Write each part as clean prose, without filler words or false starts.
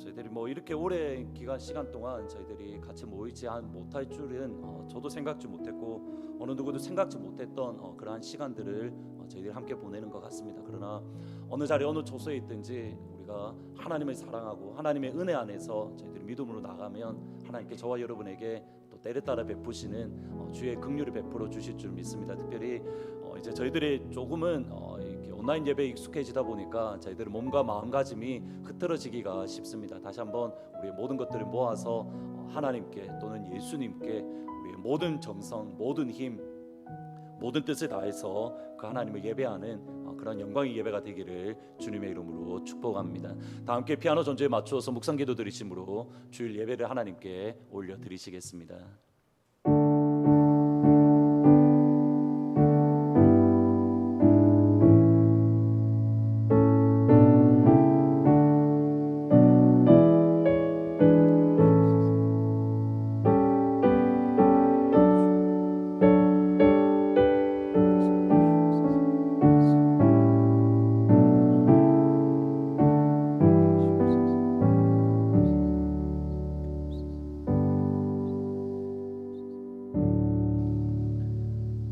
저희들이 뭐 이렇게 오래 시간 동안 저희들이 같이 모이지 못할 줄은 저도 생각지 못했고 어느 누구도 생각지 못했던 그러한 시간들을 저희들이 함께 보내는 것 같습니다. 그러나 어느 자리 어느 초소에 있든지 우리가 하나님을 사랑하고 하나님의 은혜 안에서 저희들이 믿음으로 나가면 하나님께 저와 여러분에게 또 때를 따라 베푸시는 주의 긍휼을 베풀어 주실 줄 믿습니다. 특별히 이제 저희들이 조금은 이렇게 온라인 예배에 익숙해지다 보니까 저희들의 몸과 마음가짐이 흐트러지기가 쉽습니다. 다시 한번 우리의 모든 것들을 모아서 하나님께 또는 예수님께 우리의 모든 정성, 모든 힘, 모든 뜻을 다해서 그 하나님을 예배하는 그런 영광의 예배가 되기를 주님의 이름으로 축복합니다. 다 함께 피아노 전주에 맞추어서 묵상기도 드리심으로 주일 예배를 하나님께 올려드리시겠습니다.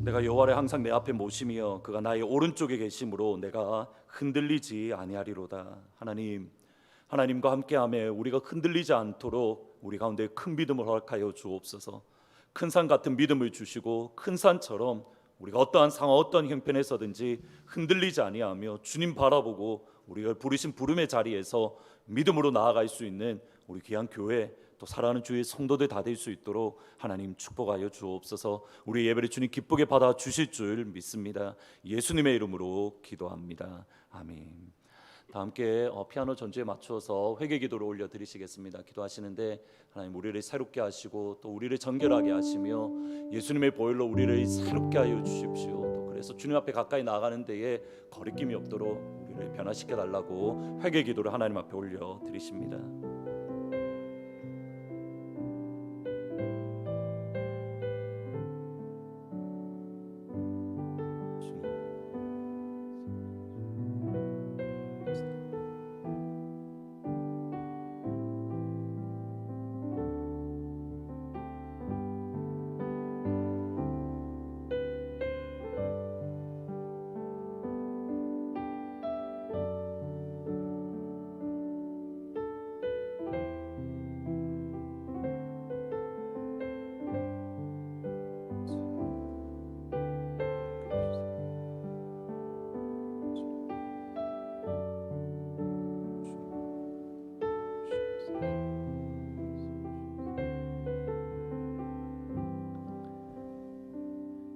내가 여호와를 항상 내 앞에 모시며 그가 나의 오른쪽에 계심으로 내가 흔들리지 아니하리로다. 하나님과 함께하며 우리가 흔들리지 않도록 우리 가운데 큰 믿음을 허락하여 주옵소서. 큰 산 같은 믿음을 주시고 큰 산처럼 우리가 어떠한 상황 어떠한 형편에 서든지 흔들리지 아니하며 주님 바라보고 우리가 부르신 부름의 자리에서 믿음으로 나아갈 수 있는 우리 귀한 교회 또 사랑하는 주의 성도들 다 될 수 있도록 하나님 축복하여 주옵소서. 우리 예배를 주님 기쁘게 받아 주실 줄 믿습니다. 예수님의 이름으로 기도합니다. 아멘. 다 함께 피아노 전주에 맞추어서 회개 기도를 올려드리시겠습니다. 기도하시는데 하나님 우리를 새롭게 하시고 또 우리를 정결하게 하시며 예수님의 보혈로 우리를 새롭게 하여 주십시오. 또 그래서 주님 앞에 가까이 나아가는 데에 거리낌이 없도록 우리를 변화시켜 달라고 회개 기도를 하나님 앞에 올려드리십니다.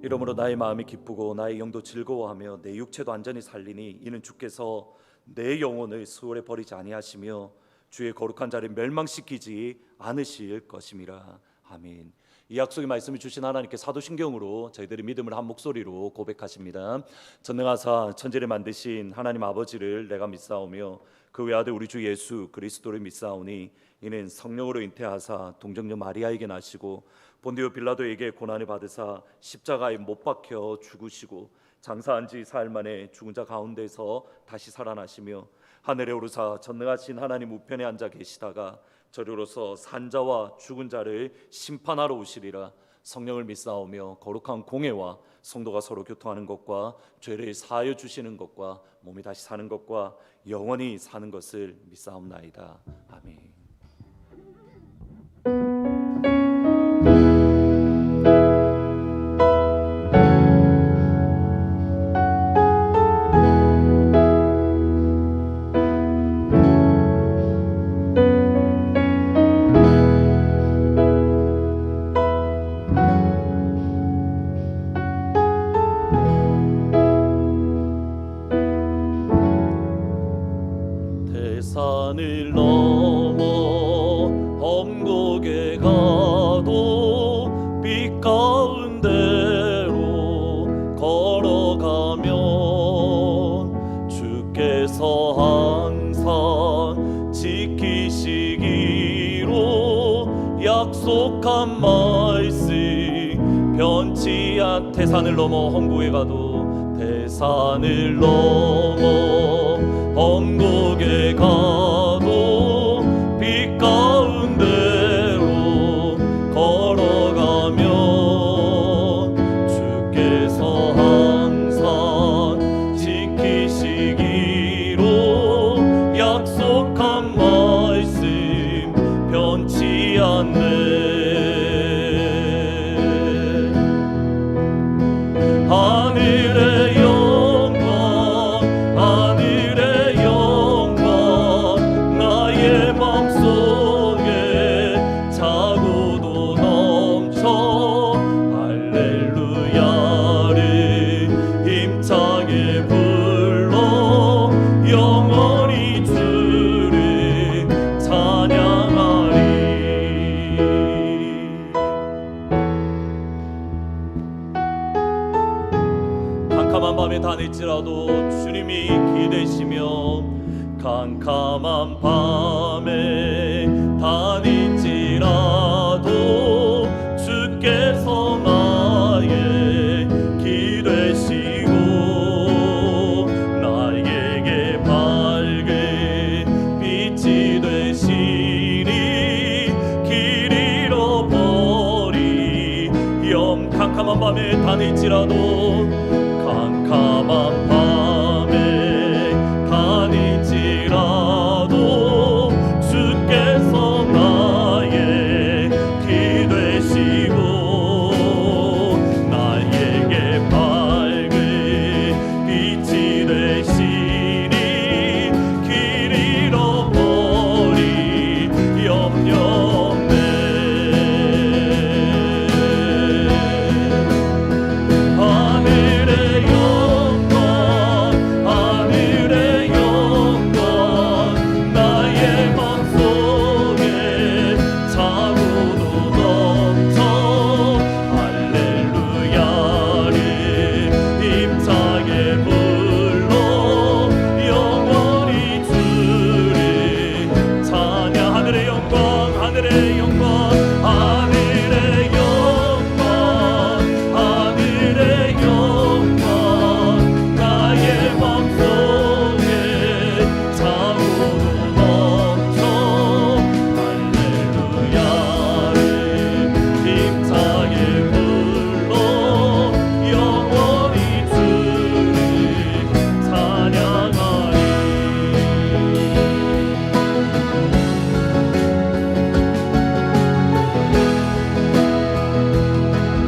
이러므로 나의 마음이 기쁘고 나의 영도 즐거워하며 내 육체도 안전히 살리니 이는 주께서 내 영혼을 수월에 버리지 아니하시며 주의 거룩한 자를 멸망시키지 않으실 것임이라. 아멘. 이 약속의 말씀을 주신 하나님께 사도신경으로 저희들의 믿음을 한 목소리로 고백하십니다. 전능하사 천지를 만드신 하나님 아버지를 내가 믿사오며 그 외아들 우리 주 예수 그리스도를 믿사오니 이는 성령으로 잉태하사 동정녀 마리아에게 나시고 본디오 빌라도에게 고난을 받으사 십자가에 못 박혀 죽으시고 장사한 지 사흘 만에 죽은 자 가운데서 다시 살아나시며 하늘에 오르사 전능하신 하나님 우편에 앉아 계시다가 저리로서 산자와 죽은 자를 심판하러 오시리라. 성령을 믿사오며 거룩한 공회와 성도가 서로 교통하는 것과 죄를 사하여 주시는 것과 몸이 다시 사는 것과 영원히 사는 것을 믿사옵나이다. 아멘. 산을 넘어 험곡에 가도 빛 가운데로 걸어가면 주께서 항상 지키시기로 약속한 말씀 변치 않. 태산을 넘어 험곡에 가도 태산을 넘어 험곡에 가도 빛 캄캄한 밤에 다닐지라도 주께서 나의 길 되시고 나에게 밝은 빛이 되시니 길 잃어버리 캄캄한 밤에 다닐지라도 캄캄한 밤에 다닐지라도 주께서 나의 길 되시고 나에게 밝은 빛이 되시니 길 잃어버리 염려 없네.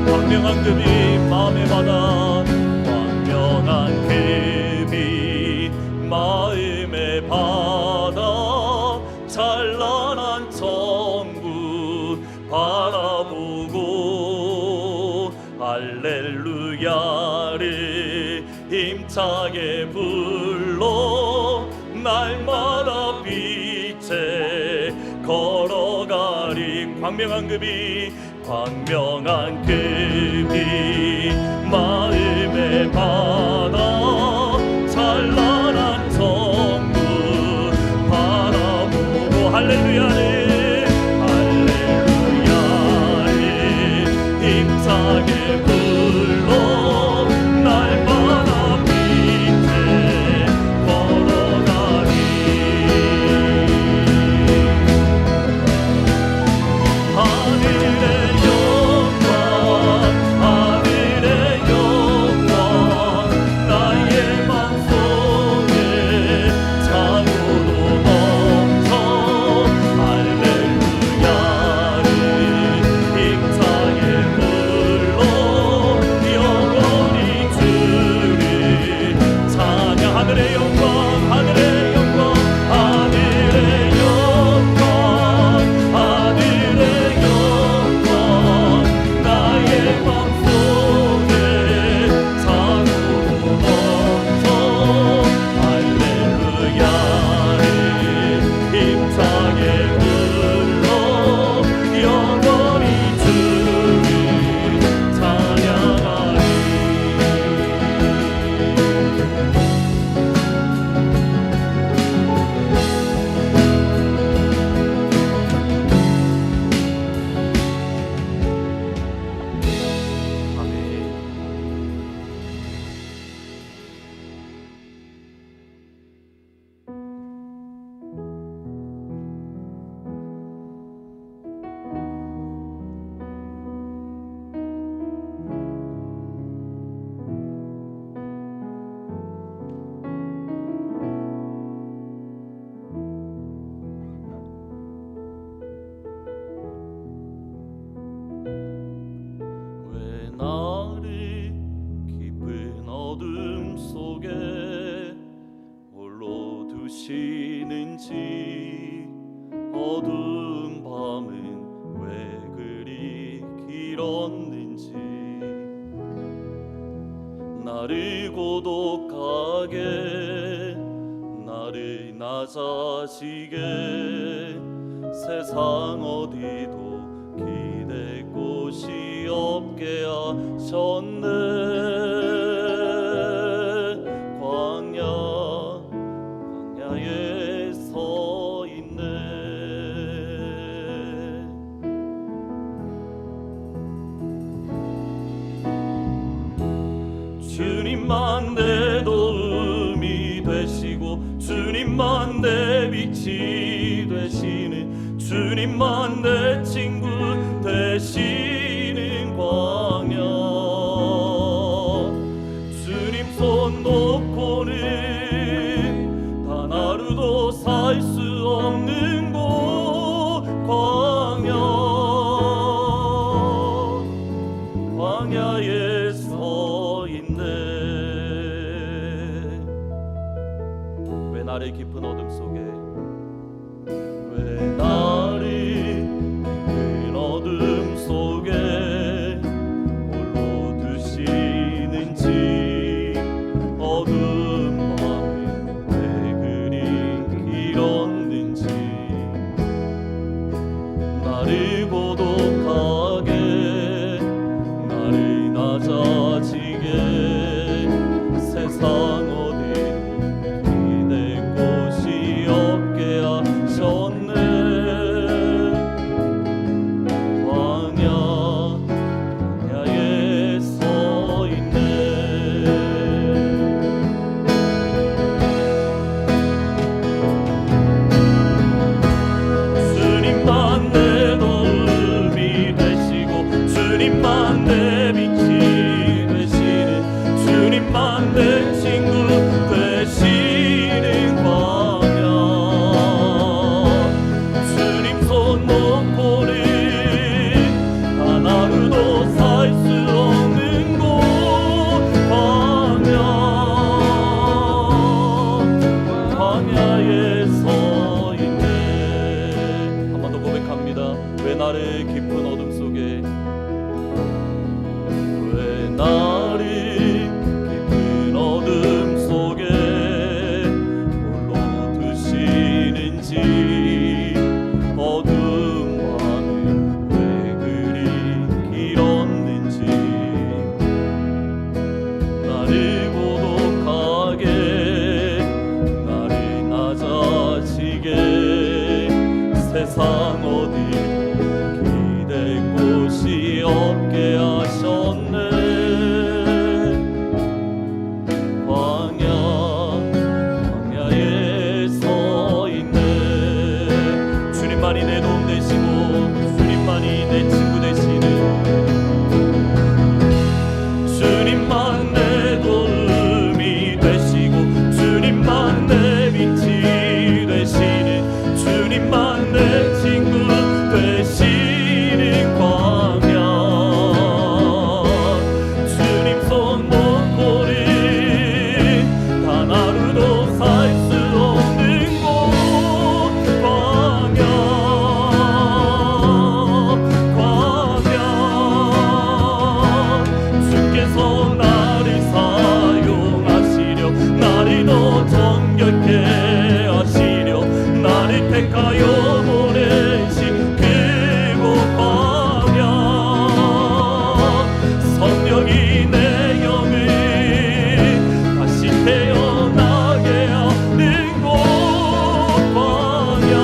광명한 금이 마음에 받아 광명한 금이 마음에 받아 찬란한 천국 바라보고 할렐루야를 힘차게 불러 날마다 빛에 걸어가리. 광명한 금이 마음에 받아 찬란한 천국 바라보고 할렐루야를 힘차게 불러 날마다 빛에 걸어가리. 하늘의 나를 깊은 어둠 속에 홀로 두시는지 어두운 밤은 왜 그리 길었는지 나를 고독하게 나를 낮아지게 세상 어디도 기댈 곳이 없게 하셨네. 광야에서 주님만 내 빛이 되시는 주님만 내 친구 되시는 광야 주님 손 놓고는 단 하루도 살 수 없는 곳 광야에 서 있네 왜 나를 깊은 어둠 속에 왜 나를 깊은 어둠 속에 홀로 두시는지 어두운 밤에 왜 그리 길었는지 나를 고독하게 나를 낮아지게 세상 어디도 기댈 곳이 없게 하셨네 광야에 서 있네 주님만 내 도움이 되시고 주님만 내 빛이 되시는 주님만 내 친구 되시는 광야 주님 손 놓고는 단 하루도 살 수 없는 곳 광야에 서 있네 한 번 더 고백합니다 왜 나를 깊은 어둠 속에 왜 나를 깊은 어둠 속에 홀로 두시는지 어두운 밤에 왜 그리 길었는지 나를 고독하게 나를 낮아지게 세상 어디도 기댈 곳이 없게 하셨네 광야에 서 있네 주님만이 내 도움 되시고 주님만이 내 친구 되시는 주님만 내 도움이 되시고 주님만 내 빛이 되시는 주님만 내 친구 되시는 광야 주님 손 놓고는 단 하루도 살 수 없는 곳 광야 주께서 나를 사용하시려 나를 더 정결케 하시려 나를 택하여 보내신 그곳 광야 성령이 내 영을 다시 태어나게 하는 곳 광야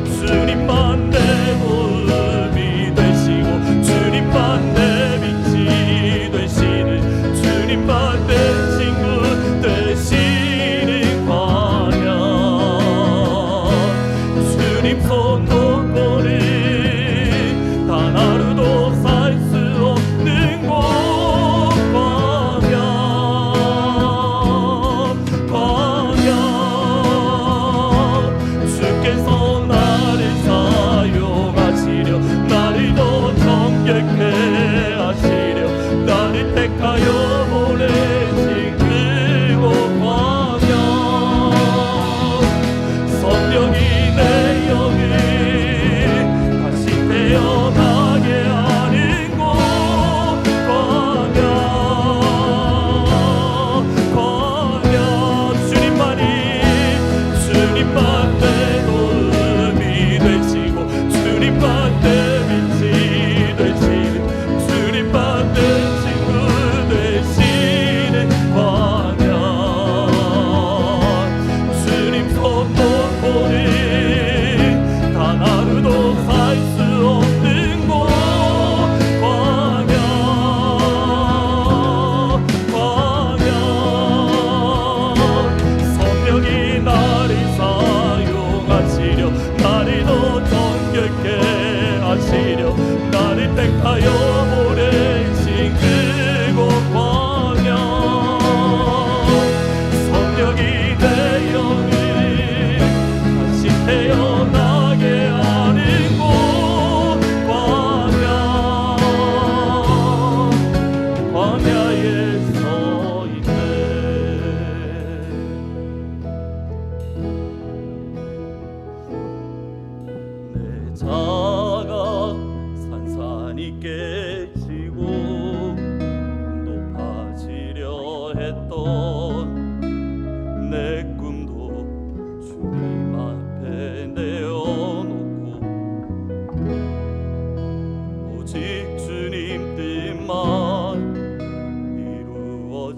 주님만 내 도움이 되시고 주님만 내 빛이 되시는 주님만 내 친구 되시는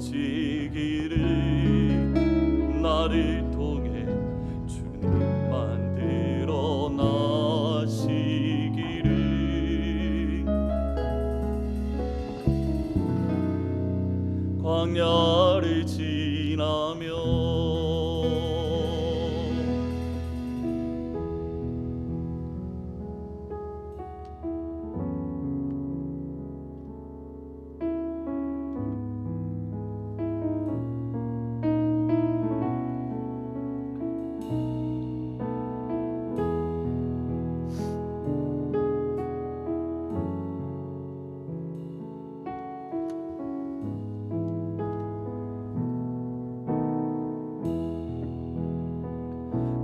나시기를 나를 통해 주님만 드러나시기를 광야를 지나며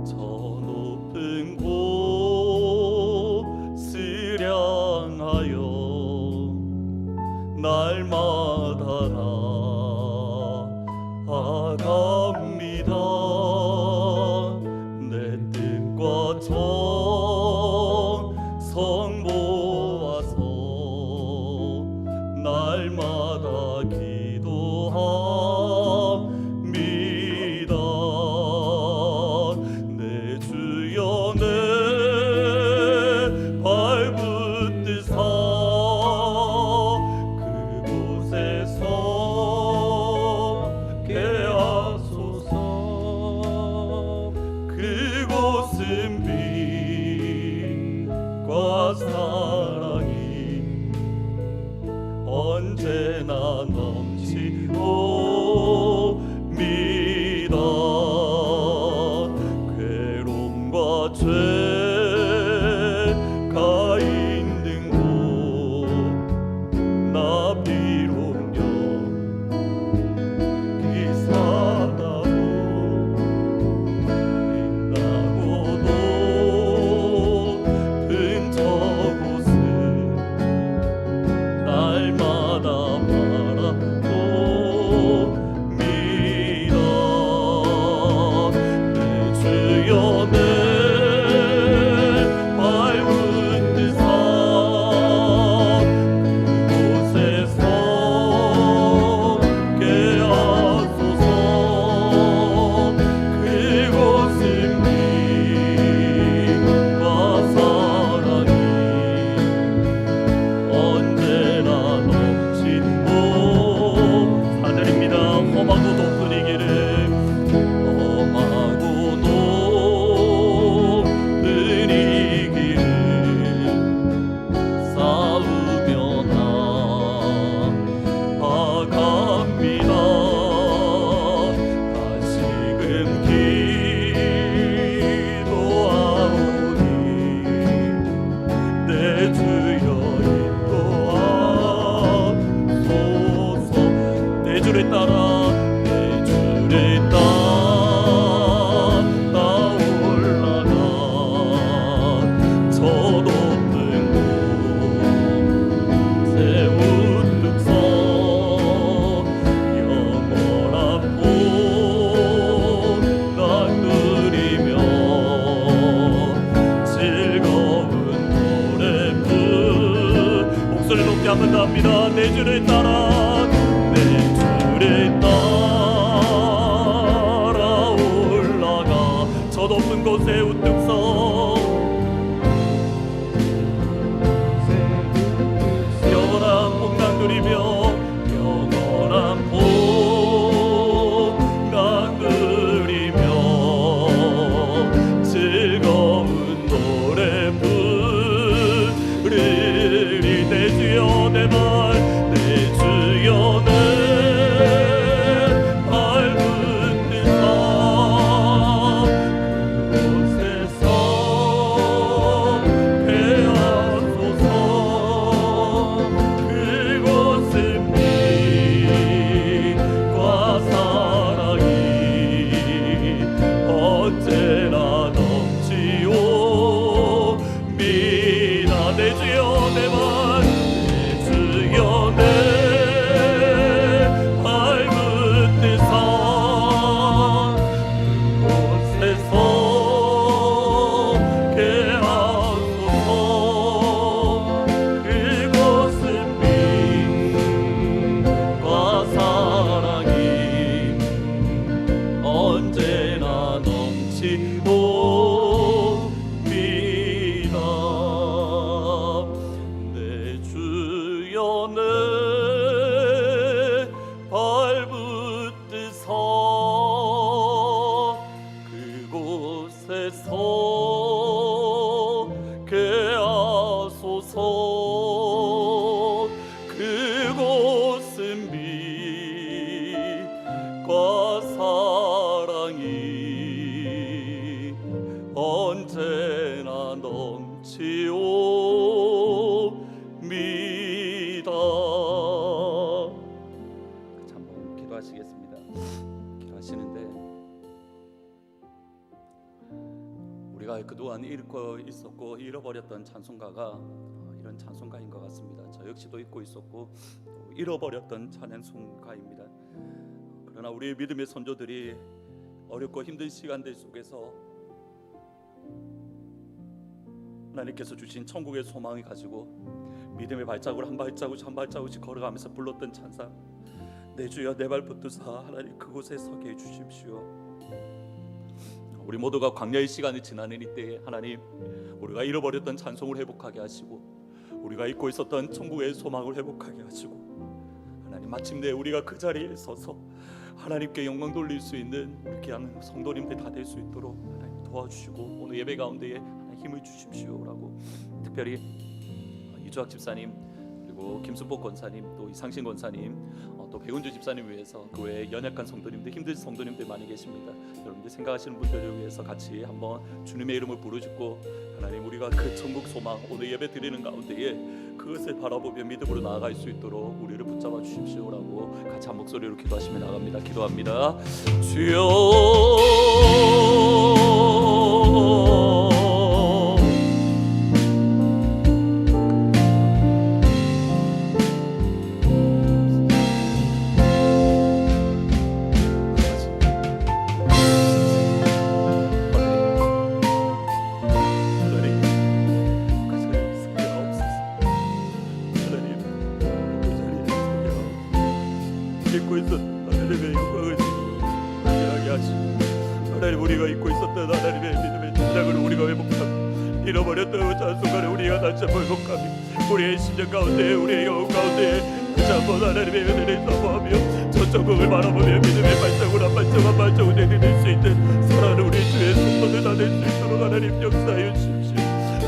저 높은 곳을 향하여 날마다 나아갑니다. 내 뜻과 정성 모아서 날마다 기도합니다. 내 주여 내 발붙드사 그곳에서 깨하소서. 그곳은 빛과 사랑이 언제나 넘치옵니다. 괴로움과 죄가 있는 곳 나 비록 여기 사다고 빛나고 높은 저곳을 날마다 바라봅니다. 내 주여 내 발붙드사 그곳에서 깨하소서. 그곳은 빛과 사랑이 언제나 넘치고 사절입니다. 험하고 높은 이 길을 험하고 높은 이 길을 싸우며 나아갑니다. 다시금 기도하오니 내 주여 인도하소서. 내 주를 따라 내 주를 따라 올라가 저 높은 곳에 우뚝 서 영원한 복락 누리며 즐거운 노래 목소리 높게 한번 더 합니다. 내 주를 따라 내 주를 따라 과 사랑이 언제나 넘치옵니다. 한번 기도하시겠습니다. 기도하시는데 우리가 그동안 잃고 있었고 잃어버렸던 찬송가가 이런 찬송가인 것 같습니다. 저 역시도 잊고 있었고 잃어버렸던 찬송가입니다. 그러나 우리의 믿음의 선조들이 어렵고 힘든 시간들 속에서 하나님께서 주신 천국의 소망을 가지고 믿음의 발자국을 한 발자국씩 한 발자국씩 걸어가면서 불렀던 찬사, 내 주여 내 발 붙드사 하나님 그곳에 서게 해주십시오. 우리 모두가 광야의 시간이 지나는 이때에 하나님 우리가 잃어버렸던 찬송을 회복하게 하시고 우리가 잊고 있었던 천국의 소망을 회복하게 하시고 하나님 마침내 우리가 그 자리에 서서 하나님께 영광 돌릴 수 있는 우리 귀한 성도님들 다 될 수 있도록 하나님 도와주시고 오늘 예배 가운데에 힘을 주십시오라고 특별히 이주학 집사님 그리고 김순복 권사님 또 이상신 권사님 또 백운주 집사님 위해서 그 외에 연약한 성도님들 힘든 성도님들 많이 계십니다. 여러분들 생각하시는 분들을 위해서 같이 한번 주님의 이름을 부르짖고 하나님 우리가 그 천국 소망 오늘 예배 드리는 가운데에 그것을 바라보며 믿음으로 나아갈 수 있도록 우리를 붙잡아 주십시오라고 같이 한 목소리로 기도하시며 나갑니다. 기도합니다. 주여 잊고 있었던 하나님의 영광을 하게 하시고 하나님 우리가 잊고 있었던 하나님의 믿음의 찬양을 우리가 회복하고 잃어버렸던 찬송가를 우리가 다시 한번 회복하며 우리의 심령 가운데 우리의 영혼 가운데 다시 한번 하나님의 은혜를 사모하며 저 천국을 바라보며 믿음의 발자국을 한 발자국 한 발자국 내딛을 수 있는 사랑하는 우리 주의 성도들 다 될 수 있도록 하나님 역사해 주십시오.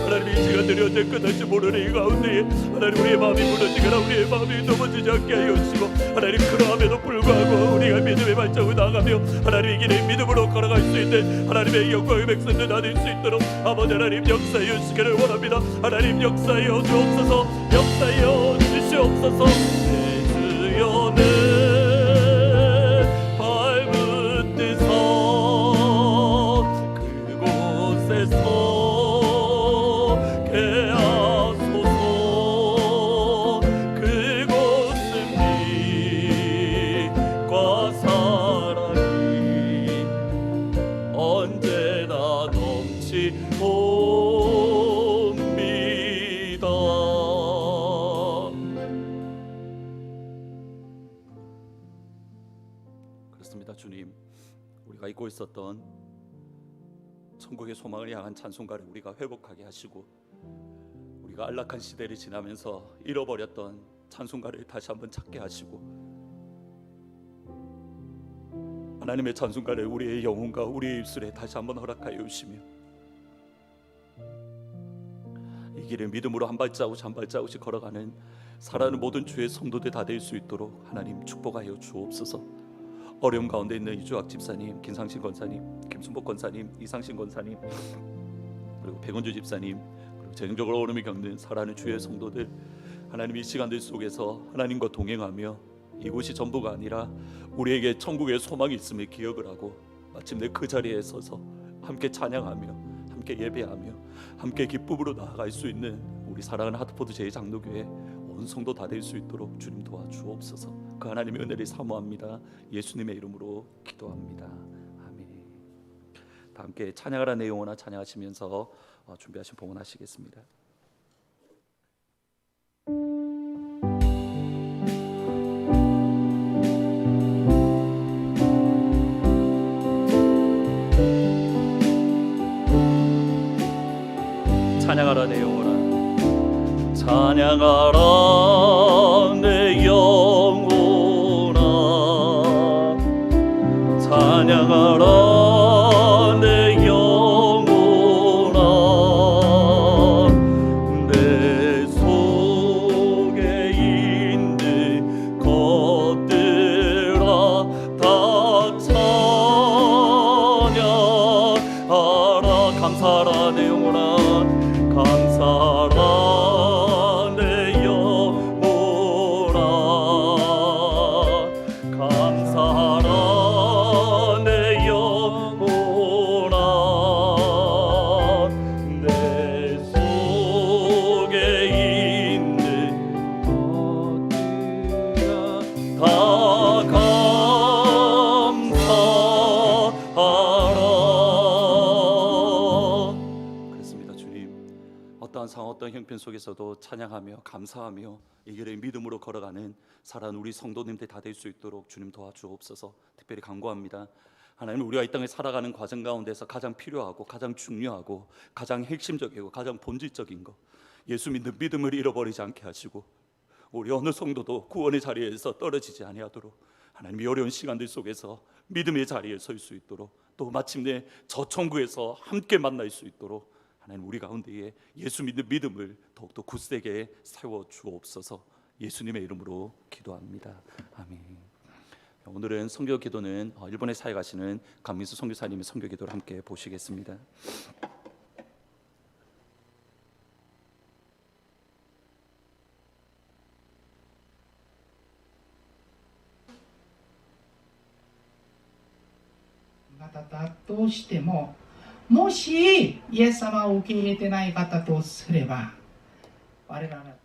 하나님 이 시간들이 언제 끝날지 모르는 이 가운데에 하나님 우리의 마음이 무너지거나 우리의 마음이 넘어지지 않게 하여 주시고 하나님 그러함에도 불구하고 우리가 믿음의 발자국을 나가며 하나님 이 길을 믿음으로 걸어갈 수 있는 하나님의 영광의 백성들 다 될 수 있도록 아버지 하나님 역사해 주시기를 원합니다. 하나님 역사하여 주옵소서. 역사하여 주시옵소서. 내 주여 내 그렇습니다. 주님, 우리가 잊고 있었던 천국의 소망을 향한 찬송가를 우리가 회복하게 하시고 우리가 안락한 시대를 지나면서 잃어버렸던 찬송가를 다시 한번 찾게 하시고 하나님의 찬송가를 우리의 영혼과 우리의 입술에 다시 한번 허락하여 주시며 이 길을 믿음으로 한 발자국 한 발자국씩 걸어가는 살아가는 모든 주의 성도들 다 될 수 있도록 하나님 축복하여 주옵소서. 어려움 가운데 있는 이주학 집사님, 김상신 권사님, 김순복 권사님, 이상신 권사님 그리고 백운주 집사님 그리고 재정적으로 어려움을 겪는 살아가는 주의 성도들 하나님 이 시간들 속에서 하나님과 동행하며 이곳이 전부가 아니라 우리에게 천국의 소망이 있음을 기억을 하고 마침내 그 자리에 서서 함께 찬양하며 함께 예배하며 함께 기쁨으로 나아갈 수 있는 우리 사랑하는 하트포드 제2장로교회 온 성도 다 될 수 있도록 주님 도와주옵소서. 그 하나님의 은혜를 사모합니다. 예수님의 이름으로 기도합니다. 아멘. 다 함께 찬양하라 내 영혼아 찬양하시면서 준비하신 봉헌하시겠습니다. 찬양하라 내 영혼아 찬양하라 내 영혼아 찬양하라 내 영혼아 내 속에 있는 것들아 다 어떠한 상황 어떤 형편 속에서도 찬양하며 감사하며 이 길을 믿음으로 걸어가는 살아가는 우리 성도님들 다 될 수 있도록 주님 도와주옵소서. 특별히 간구합니다. 하나님, 우리가 이 땅에 살아가는 과정 가운데서 가장 필요하고 가장 중요하고 가장 핵심적이고 가장 본질적인 것, 예수 믿는 믿음을 잃어버리지 않게 하시고 우리 어느 성도도 구원의 자리에서 떨어지지 아니하도록 하나님이 어려운 시간들 속에서 믿음의 자리에 설 수 있도록, 또 마침내 저 천국에서 함께 만날 수 있도록 하나님 우리 가운데에 예수 믿는 믿음을 더욱더 굳세게 세워 주옵소서. 예수님의 이름으로 기도합니다. 아멘. 오늘은 선교 기도는 일본에 사역하시는 강민수 선교사님의 선교 기도를 함께 보시겠습니다.方だとしても、もしイエス様を受け入れてない方とすれば、我らが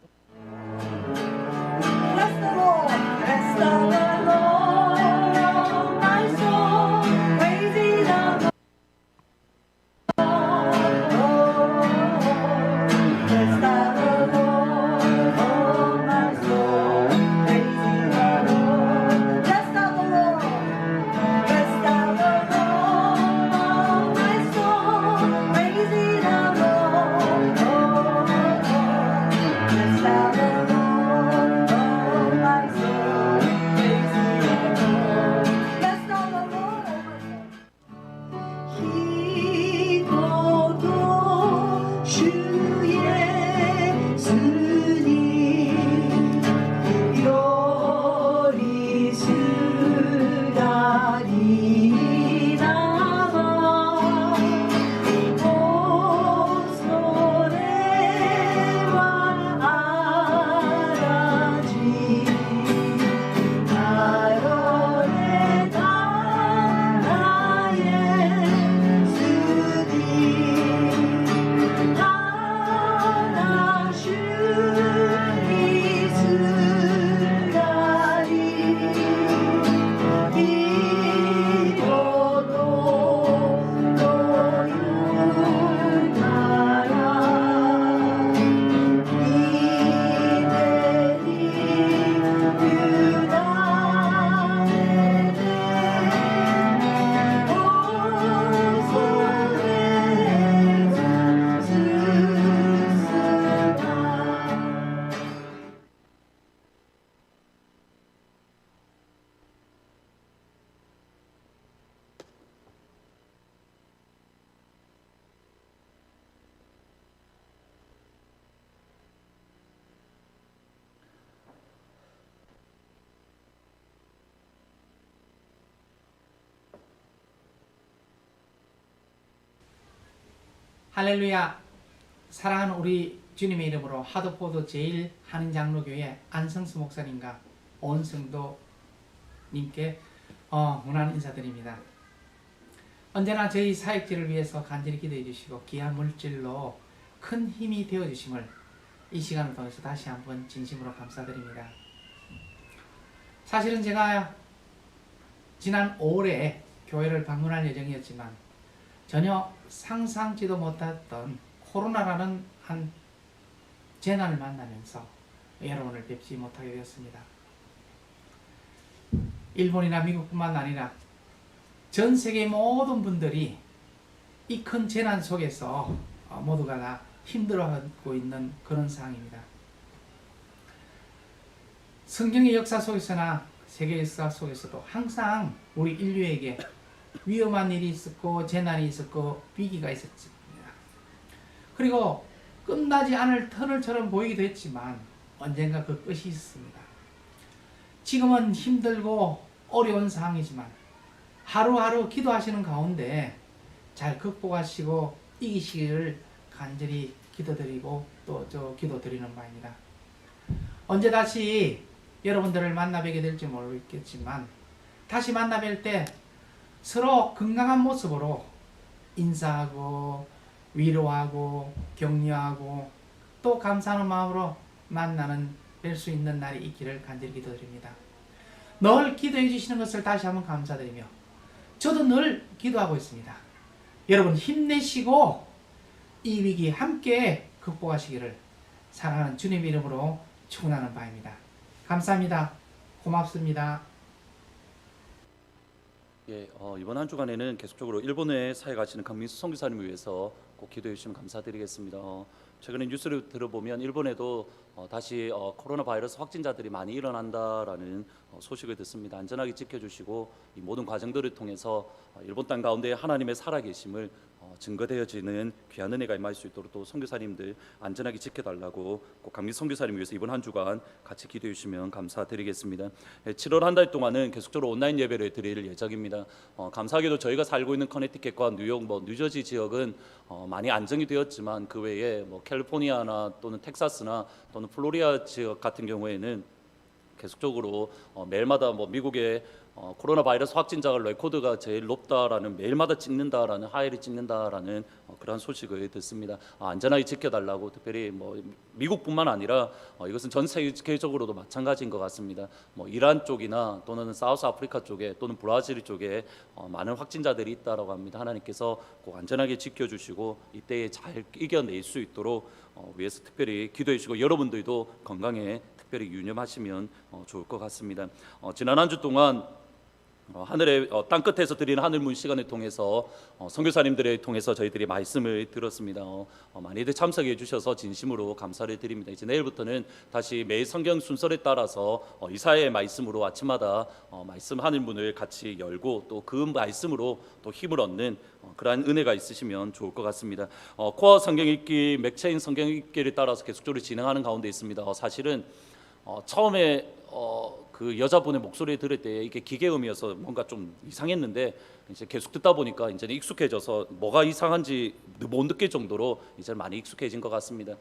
할렐루야. 사랑하는 우리 주님의 이름으로 하드포드 제1한인장로교회 안성수 목사님과 온 성도님께 문안 인사드립니다. 언제나 저희 사역지를 위해서 간절히 기도해 주시고 귀한 물질로 큰 힘이 되어 주심을 이 시간을 통해서 다시 한번 진심으로 감사드립니다. 사실은 제가 지난 5월에 교회를 방문할 예정이었지만 전혀 상상지도 못했던 코로나라는 한 재난을 만나면서 여러분을 뵙지 못하게 되었습니다. 일본이나 미국뿐만 아니라 전 세계 모든 분들이 이 큰 재난 속에서 모두가 다 힘들어하고 있는 그런 상황입니다. 성경의 역사 속에서나 세계 역사 속에서도 항상 우리 인류에게 위험한 일이 있었고 재난이 있었고 위기가 있었습니다. 그리고 끝나지 않을 터널처럼 보이기도 했지만 언젠가 그 끝이 있습니다. 지금은 힘들고 어려운 상황이지만 하루하루 기도하시는 가운데 잘 극복하시고 이기시기를 간절히 기도드리고 또 기도드리는 바입니다. 언제 다시 여러분들을 만나뵙게 될지 모르겠지만 다시 만나뵐 때 서로 건강한 모습으로 인사하고 위로하고 격려하고 또 감사하는 마음으로 뵐 수 있는 날이 있기를 간절히 기도드립니다. 늘 기도해 주시는 것을 다시 한번 감사드리며 저도 늘 기도하고 있습니다. 여러분 힘내시고 이 위기 함께 극복하시기를 사랑하는 주님 이름으로 축원하는 바입니다. 감사합니다. 고맙습니다. 예, 이번 한 주간에는 계속적으로 일본에 사회 가시는 강민수 선교사님을 위해서 꼭 기도해 주시면 감사드리겠습니다. 최근에 뉴스를 들어보면 일본에도 다시 코로나 바이러스 확진자들이 많이 일어난다라는 소식을 듣습니다. 안전하게 지켜주시고 이 모든 과정들을 통해서 일본 땅 가운데 하나님의 살아계심을 증거되어지는 귀한 은혜가 임할 수 있도록 또 선교사님들 안전하게 지켜달라고 꼭 강민 선교사님 위해서 이번 한 주간 같이 기도해 주시면 감사드리겠습니다. 7월 한 달 동안은 계속적으로 온라인 예배를 드릴 예정입니다. 감사하게도 저희가 살고 있는 커네티켓과 뉴욕, 뉴저지 지역은 많이 안정이 되었지만 그 외에 캘리포니아나 또는 텍사스나 또는 플로리다 지역 같은 경우에는 계속적으로 매일마다 미국의 코로나 바이러스 확진자가 레코드가 제일 높다라는 매일마다 찍는다라는 하이를 찍는다라는 그러한 소식을 듣습니다. 안전하게 지켜달라고 특별히 미국뿐만 아니라 이것은 전 세계적으로도 마찬가지인 것 같습니다. 이란 쪽이나 또는 사우스 아프리카 쪽에 또는 브라질 쪽에 많은 확진자들이 있다라고 합니다. 하나님께서 꼭 안전하게 지켜주시고 이때에 잘 이겨낼 수 있도록 위해서 특별히 기도해 주시고 여러분들도 건강에 특별히 유념하시면 좋을 것 같습니다. 지난 한 주 동안 하늘의 땅 끝에서 드리는 하늘문 시간을 통해서 선교사님들을 통해서 저희들이 말씀을 들었습니다. 많이들 참석해 주셔서 진심으로 감사를 드립니다. 이제 내일부터는 다시 매일 성경 순서에 따라서 이사야의 말씀으로 아침마다 말씀 하늘문을 같이 열고 또 그 말씀으로 또 힘을 얻는 그러한 은혜가 있으시면 좋을 것 같습니다. 코어 성경 읽기, 맥체인 성경 읽기를 따라서 계속적으로 진행하는 가운데 있습니다. 사실은 처음에 그 여자분의 목소리를 들을 때 이게 기계음이어서 뭔가 좀 이상했는데 이제 계속 듣다 보니까 이제는 익숙해져서 뭐가 이상한지 못 느낄 정도로 이제 많이 익숙해진 것 같습니다.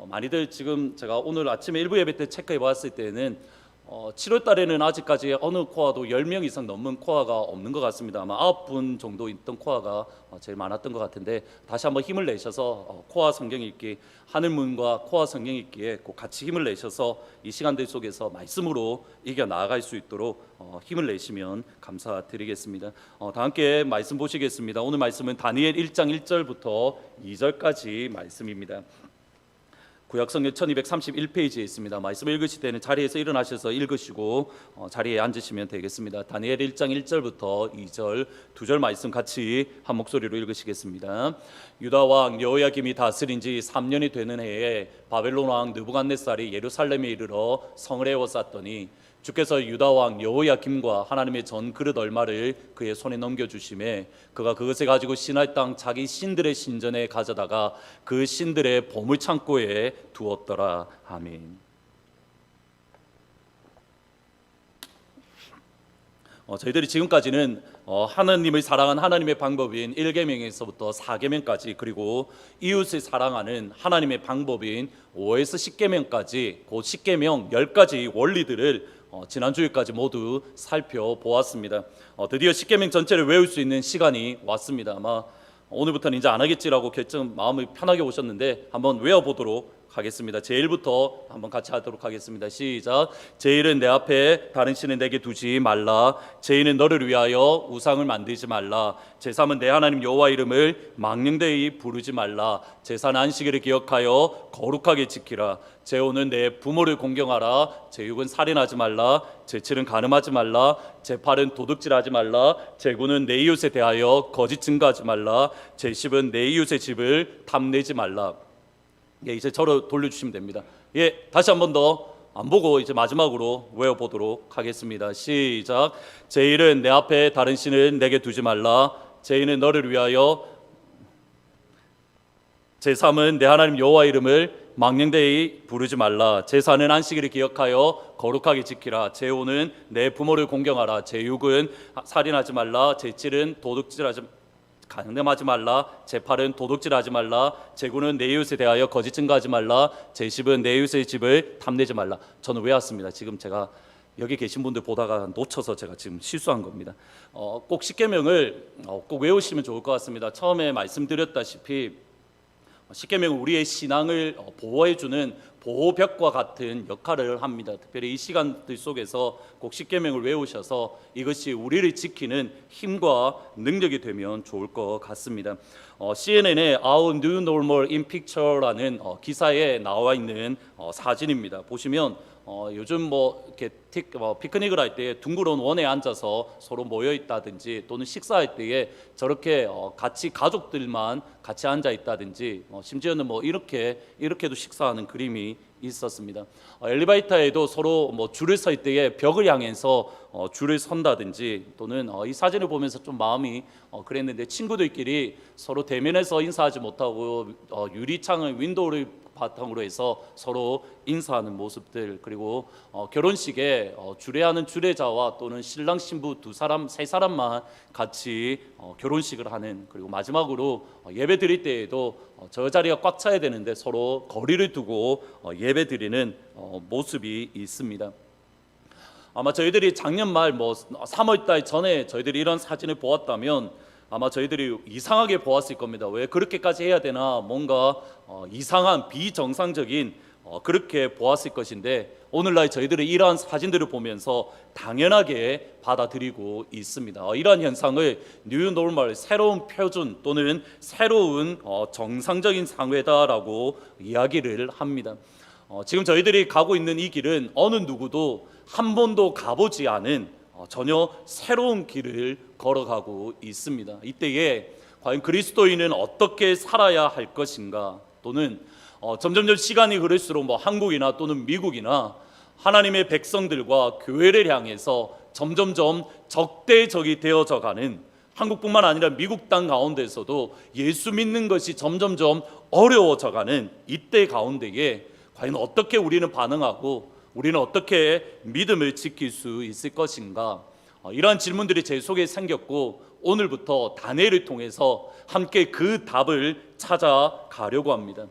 많이들 지금 제가 오늘 아침에 일부 예배 때 체크해 봤을 때는 7월 달에는 아직까지 어느 코아도 10명 이상 넘는 코아가 없는 것 같습니다. 아마 9분 정도 있던 코아가 제일 많았던 것 같은데 다시 한번 힘을 내셔서 코아 성경 읽기, 하늘문과 코아 성경 읽기에 꼭 같이 힘을 내셔서 이 시간들 속에서 말씀으로 이겨 나아갈 수 있도록 힘을 내시면 감사드리겠습니다. 다 함께 말씀 보시겠습니다. 오늘 말씀은 다니엘 1장 1절부터 2절까지 말씀입니다. 구약성경 1231페이지에 있습니다. 말씀 읽으실 때는 자리에서 일어나셔서 읽으시고 자리에 앉으시면 되겠습니다. 다니엘 1장 1절부터 2절 두 절 말씀 같이 한 목소리로 읽으시겠습니다. 유다 왕 여호야김이 다스린 지 3년이 되는 해에 바벨론 왕 느부갓네살이 예루살렘에 이르러 성을 에워쌌더니 주께서 유다 왕 여호야김과 하나님의 전 그릇 얼마를 그의 손에 넘겨주심에 그가 그것을 가지고 시나이 땅 자기 신들의 신전에 가져다가 그 신들의 보물 창고에 두었더라. 아멘. 저희들이 지금까지는 하나님을 사랑한 하나님의 방법인 1계명에서부터 4계명까지 그리고 이웃을 사랑하는 하나님의 방법인 5에서 10계명까지 그 10계명 10가지 원리들을 지난 주일까지 모두 살펴보았습니다. 드디어 10계명 전체를 외울 수 있는 시간이 왔습니다. 아마 오늘부터는 이제 안 하겠지라고 마음을 편하게 오셨는데 한번 외워보도록 하겠습니다. 제1부터 한번 같이 하도록 하겠습니다. 시작. 제1은 내 앞에 다른 신을 내게 두지 말라. 제2는 너를 위하여 우상을 만들지 말라. 제3은 내 하나님 여호와 이름을 망령되이 부르지 말라. 제4는 안식일을 기억하여 거룩하게 지키라. 제5는 내 부모를 공경하라. 제6은 살인하지 말라. 제7은 간음하지 말라. 제8은 도둑질하지 말라. 제9는 내 이웃에 대하여 거짓 증거하지 말라. 제10은 내 이웃의 집을 탐내지 말라. 이제 저로 돌려주시면 됩니다. 다시 한 번 더 안 보고 이제 마지막으로 외워보도록 하겠습니다. 시작. 제1은 내 앞에 다른 신을 내게 두지 말라. 제2는 너를 위하여 제3은 내 하나님 여호와 이름을 망령되이 부르지 말라. 제4는 안식일을 기억하여 거룩하게 지키라. 제5는 내 부모를 공경하라. 제6은 살인하지 말라. 제7은 도둑질하지 간음하지 말라. 제8은 도둑질하지 말라. 제9는 내 이웃에 대하여 거짓 증거하지 말라. 제10은 내 이웃의 집을 탐내지 말라. 저는 외웠습니다. 지금 제가 여기 계신 분들 보다가 놓쳐서 제가 지금 실수한 겁니다. 꼭 10계명을 꼭 외우시면 좋을 것 같습니다. 처음에 말씀드렸다시피 십계명은 우리의 신앙을 보호해주는 보호벽과 같은 역할을 합니다. 특별히 이 시간들 속에서 꼭 십계명을 외우셔서 이것이 우리를 지키는 힘과 능력이 되면 좋을 것 같습니다. CNN의 Our New Normal in Picture라는 기사에 나와 있는 사진입니다. 보시면 요즘 뭐 이렇게 피크닉을 할 때 둥그런 원에 앉아서 서로 모여 있다든지 또는 식사할 때에 저렇게 같이 가족들만 같이 앉아 있다든지 심지어는 뭐 이렇게도 식사하는 그림이 있었습니다. 엘리베이터에도 서로 뭐 줄을 설 때에 벽을 향해서 줄을 선다든지 또는 이 사진을 보면서 좀 마음이 그랬는데 친구들끼리 서로 대면해서 인사하지 못하고 유리창을 윈도우를 바탕으로 해서 서로 인사하는 모습들, 그리고 결혼식에 주례하는 주례자와 또는 신랑 신부 세 사람만 같이 결혼식을 하는, 그리고 마지막으로 예배 드릴 때에도 저 자리가 꽉 차야 되는데 서로 거리를 두고 예배 드리는 모습이 있습니다. 아마 저희들이 작년 말 3월달 전에 저희들이 이런 사진을 보았다면 아마 저희들이 이상하게 보았을 겁니다. 왜 그렇게까지 해야 되나, 뭔가 이상한 비정상적인 그렇게 보았을 것인데 오늘날 저희들이 이러한 사진들을 보면서 당연하게 받아들이고 있습니다. 이러한 현상을 뉴 노멀, 새로운 표준 또는 새로운 정상적인 상회다라고 이야기를 합니다. 지금 저희들이 가고 있는 이 길은 어느 누구도 한 번도 가보지 않은 전혀 새로운 길을 걸어가고 있습니다. 이때에 과연 그리스도인은 어떻게 살아야 할 것인가, 또는 점점점 시간이 흐를수록 한국이나 또는 미국이나 하나님의 백성들과 교회를 향해서 점점점 적대적이 되어져 가는, 한국뿐만 아니라 미국 땅 가운데서도 예수 믿는 것이 점점점 어려워져 가는 이때 가운데에 과연 어떻게 우리는 반응하고 우리는 어떻게 믿음을 지킬 수 있을 것인가, 이러한 질문들이 제 속에 생겼고 오늘부터 다니엘을 통해서 함께 그 답을 찾아가려고 합니다.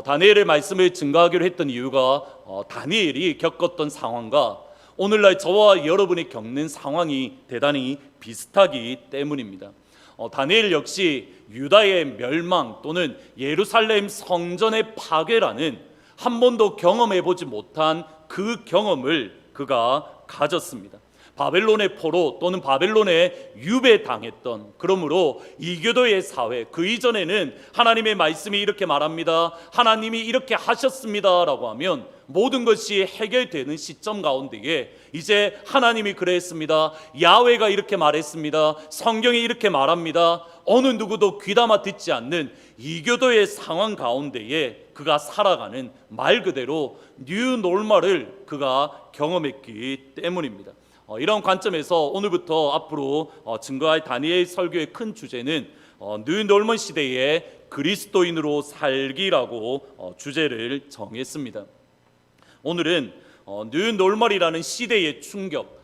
다니엘의 말씀을 증거하기로 했던 이유가 다니엘이 겪었던 상황과 오늘날 저와 여러분이 겪는 상황이 대단히 비슷하기 때문입니다. 다니엘 역시 유다의 멸망 또는 예루살렘 성전의 파괴라는 한 번도 경험해 보지 못한 그 경험을 그가 가졌습니다. 바벨론의 포로 또는 바벨론에 유배당했던, 그러므로 이교도의 사회, 그 이전에는 하나님의 말씀이 이렇게 말합니다, 하나님이 이렇게 하셨습니다 라고 하면 모든 것이 해결되는 시점 가운데에 이제 하나님이 그랬습니다, 야훼가 이렇게 말했습니다, 성경이 이렇게 말합니다, 어느 누구도 귀담아 듣지 않는 이교도의 상황 가운데에 그가 살아가는, 말 그대로 뉴 노멀을 그가 경험했기 때문입니다. 이런 관점에서 오늘부터 앞으로 증거할 다니엘 설교의 큰 주제는 뉴 노멀 시대의 그리스도인으로 살기라고 주제를 정했습니다. 오늘은 뉴 노멀이라는 시대의 충격,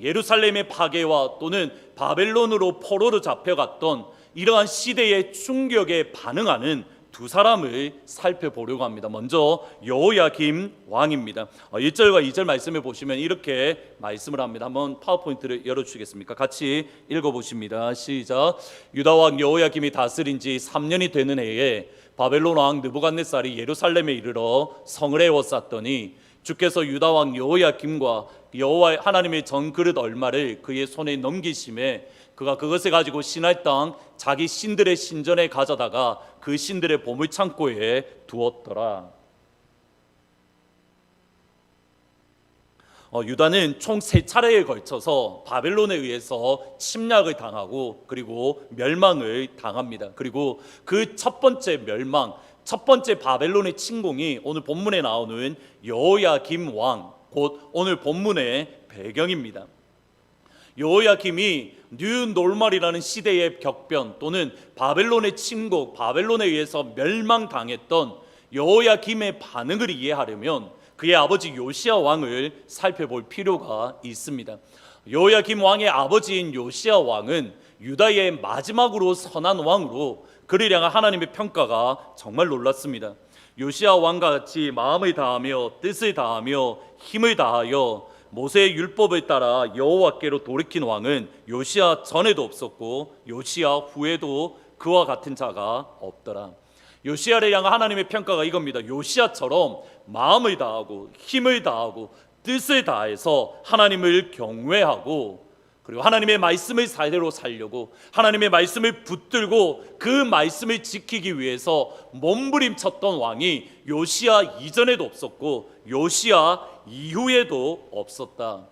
예루살렘의 파괴와 또는 바벨론으로 포로로 잡혀갔던 이러한 시대의 충격에 반응하는 두 사람을 살펴보려고 합니다. 먼저 여호야김 왕입니다. 1절과 2절 말씀을 보시면 이렇게 말씀을 합니다. 한번 파워포인트를 열어주시겠습니까? 같이 읽어보십니다. 시작. 유다 왕 여호야김이 다스린 지 3년이 되는 해에 바벨론 왕 느부갓네살이 예루살렘에 이르러 성을 에워쌌더니 주께서 유다 왕 여호야김과 여호와 하나님의 전 그릇 얼마를 그의 손에 넘기심에 그가 그것을 가지고 신할 땅 자기 신들의 신전에 가져다가 그 신들의 보물 창고에 두었더라. 유다는 총 3차례에 걸쳐서 바벨론에 의해서 침략을 당하고 그리고 멸망을 당합니다. 그리고 그 첫 번째 멸망, 첫 번째 바벨론의 침공이 오늘 본문에 나오는 여호야김 왕, 곧 오늘 본문의 배경입니다. 여호야김이 뉴 노멀이라는 시대의 격변 또는 바벨론의 침공, 바벨론에 의해서 멸망당했던 여호야김의 반응을 이해하려면 그의 아버지 요시야 왕을 살펴볼 필요가 있습니다. 여호야김 왕의 아버지인 요시야 왕은 유다의 마지막으로 선한 왕으로 그를 향한 하나님의 평가가 정말 놀랐습니다. 요시야 왕과 같이 마음을 다하며 뜻을 다하며 힘을 다하여 모세의 율법을 따라 여호와께로 돌이킨 왕은 요시야 전에도 없었고 요시야 후에도 그와 같은 자가 없더라. 요시야를 향한 하나님의 평가가 이겁니다. 요시야처럼 마음을 다하고 힘을 다하고 뜻을 다해서 하나님을 경외하고, 그리고 하나님의 말씀을 사대로 살려고 하나님의 말씀을 붙들고 그 말씀을 지키기 위해서 몸부림쳤던 왕이 요시야 이전에도 없었고 요시야 이후에도 없었다.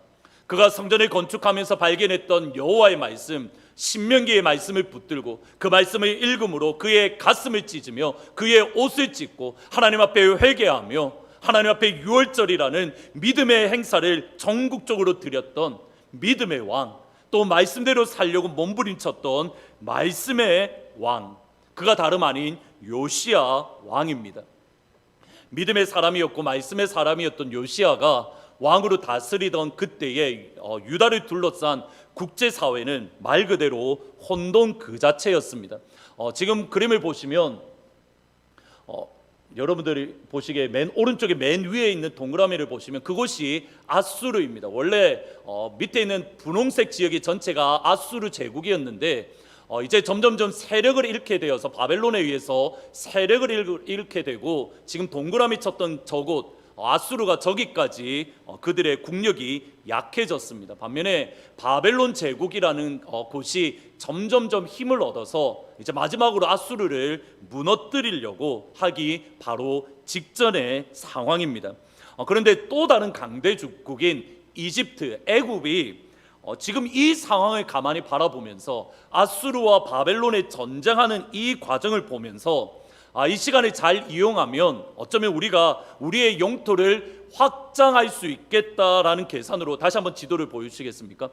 그가 성전을 건축하면서 발견했던 여호와의 말씀, 신명기의 말씀을 붙들고 그 말씀을 읽음으로 그의 가슴을 찢으며 그의 옷을 찢고 하나님 앞에 회개하며 하나님 앞에 유월절이라는 믿음의 행사를 전국적으로 드렸던 믿음의 왕, 또 말씀대로 살려고 몸부림쳤던 말씀의 왕, 그가 다름 아닌 요시야 왕입니다. 믿음의 사람이었고 말씀의 사람이었던 요시야가 왕으로 다스리던 그때의 유다를 둘러싼 국제사회는 말 그대로 혼돈 그 자체였습니다. 지금 그림을 보시면 여러분들이 보시기에 맨 오른쪽에 맨 위에 있는 동그라미를 보시면 그곳이 아수르입니다. 원래 밑에 있는 분홍색 지역이 전체가 아수르 제국이었는데 이제 점점점 세력을 잃게 되어서 바벨론에 의해서 세력을 잃게 되고 지금 동그라미 쳤던 저곳 아수르가 저기까지 그들의 국력이 약해졌습니다. 반면에 바벨론 제국이라는 곳이 점점점 힘을 얻어서 이제 마지막으로 아수르를 무너뜨리려고 하기 바로 직전의 상황입니다. 그런데 또 다른 강대국인 이집트, 애굽이 지금 이 상황을 가만히 바라보면서 아수르와 바벨론의 전쟁하는 이 과정을 보면서 이 시간을 잘 이용하면 어쩌면 우리가 우리의 영토를 확장할 수 있겠다라는 계산으로 다시 한번 지도를 보여주시겠습니까?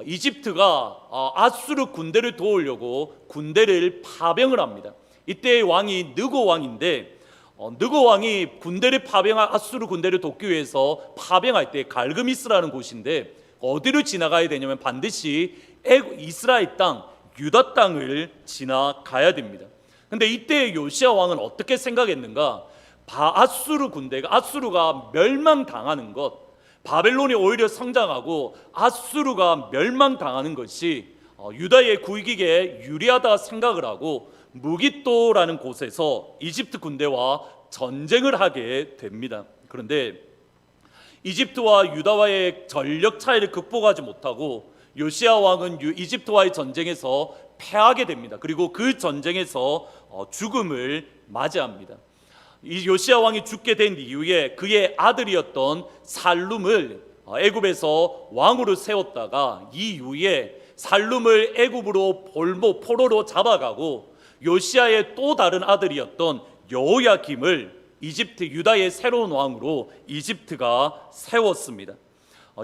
이집트가 아수르 군대를 도우려고 군대를 파병을 합니다. 이때의 왕이 느고 왕인데 느고 왕이 군대를 파병한 아수르 군대를 돕기 위해서 파병할 때 갈그미스라는 곳인데 어디를 지나가야 되냐면 반드시 이스라엘 땅, 유다 땅을 지나가야 됩니다. 근데 이때 요시야 왕은 어떻게 생각했는가? 아수르 군대가 아수르가 멸망당하는 것, 바벨론이 오히려 성장하고 아수르가 멸망당하는 것이 유다의 국익에 유리하다 생각을 하고 무깃도라는 곳에서 이집트 군대와 전쟁을 하게 됩니다. 그런데 이집트와 유다와의 전력 차이를 극복하지 못하고 요시야 왕은 이집트와의 전쟁에서 패하게 됩니다. 그리고 그 전쟁에서 죽음을 맞이합니다. 이 요시야 왕이 죽게 된 이후에 그의 아들이었던 살룸을 애굽에서 왕으로 세웠다가 이후에 살룸을 애굽으로 포로로 잡아가고 요시야의 또 다른 아들이었던 여호야김을 이집트 유다의 새로운 왕으로 이집트가 세웠습니다.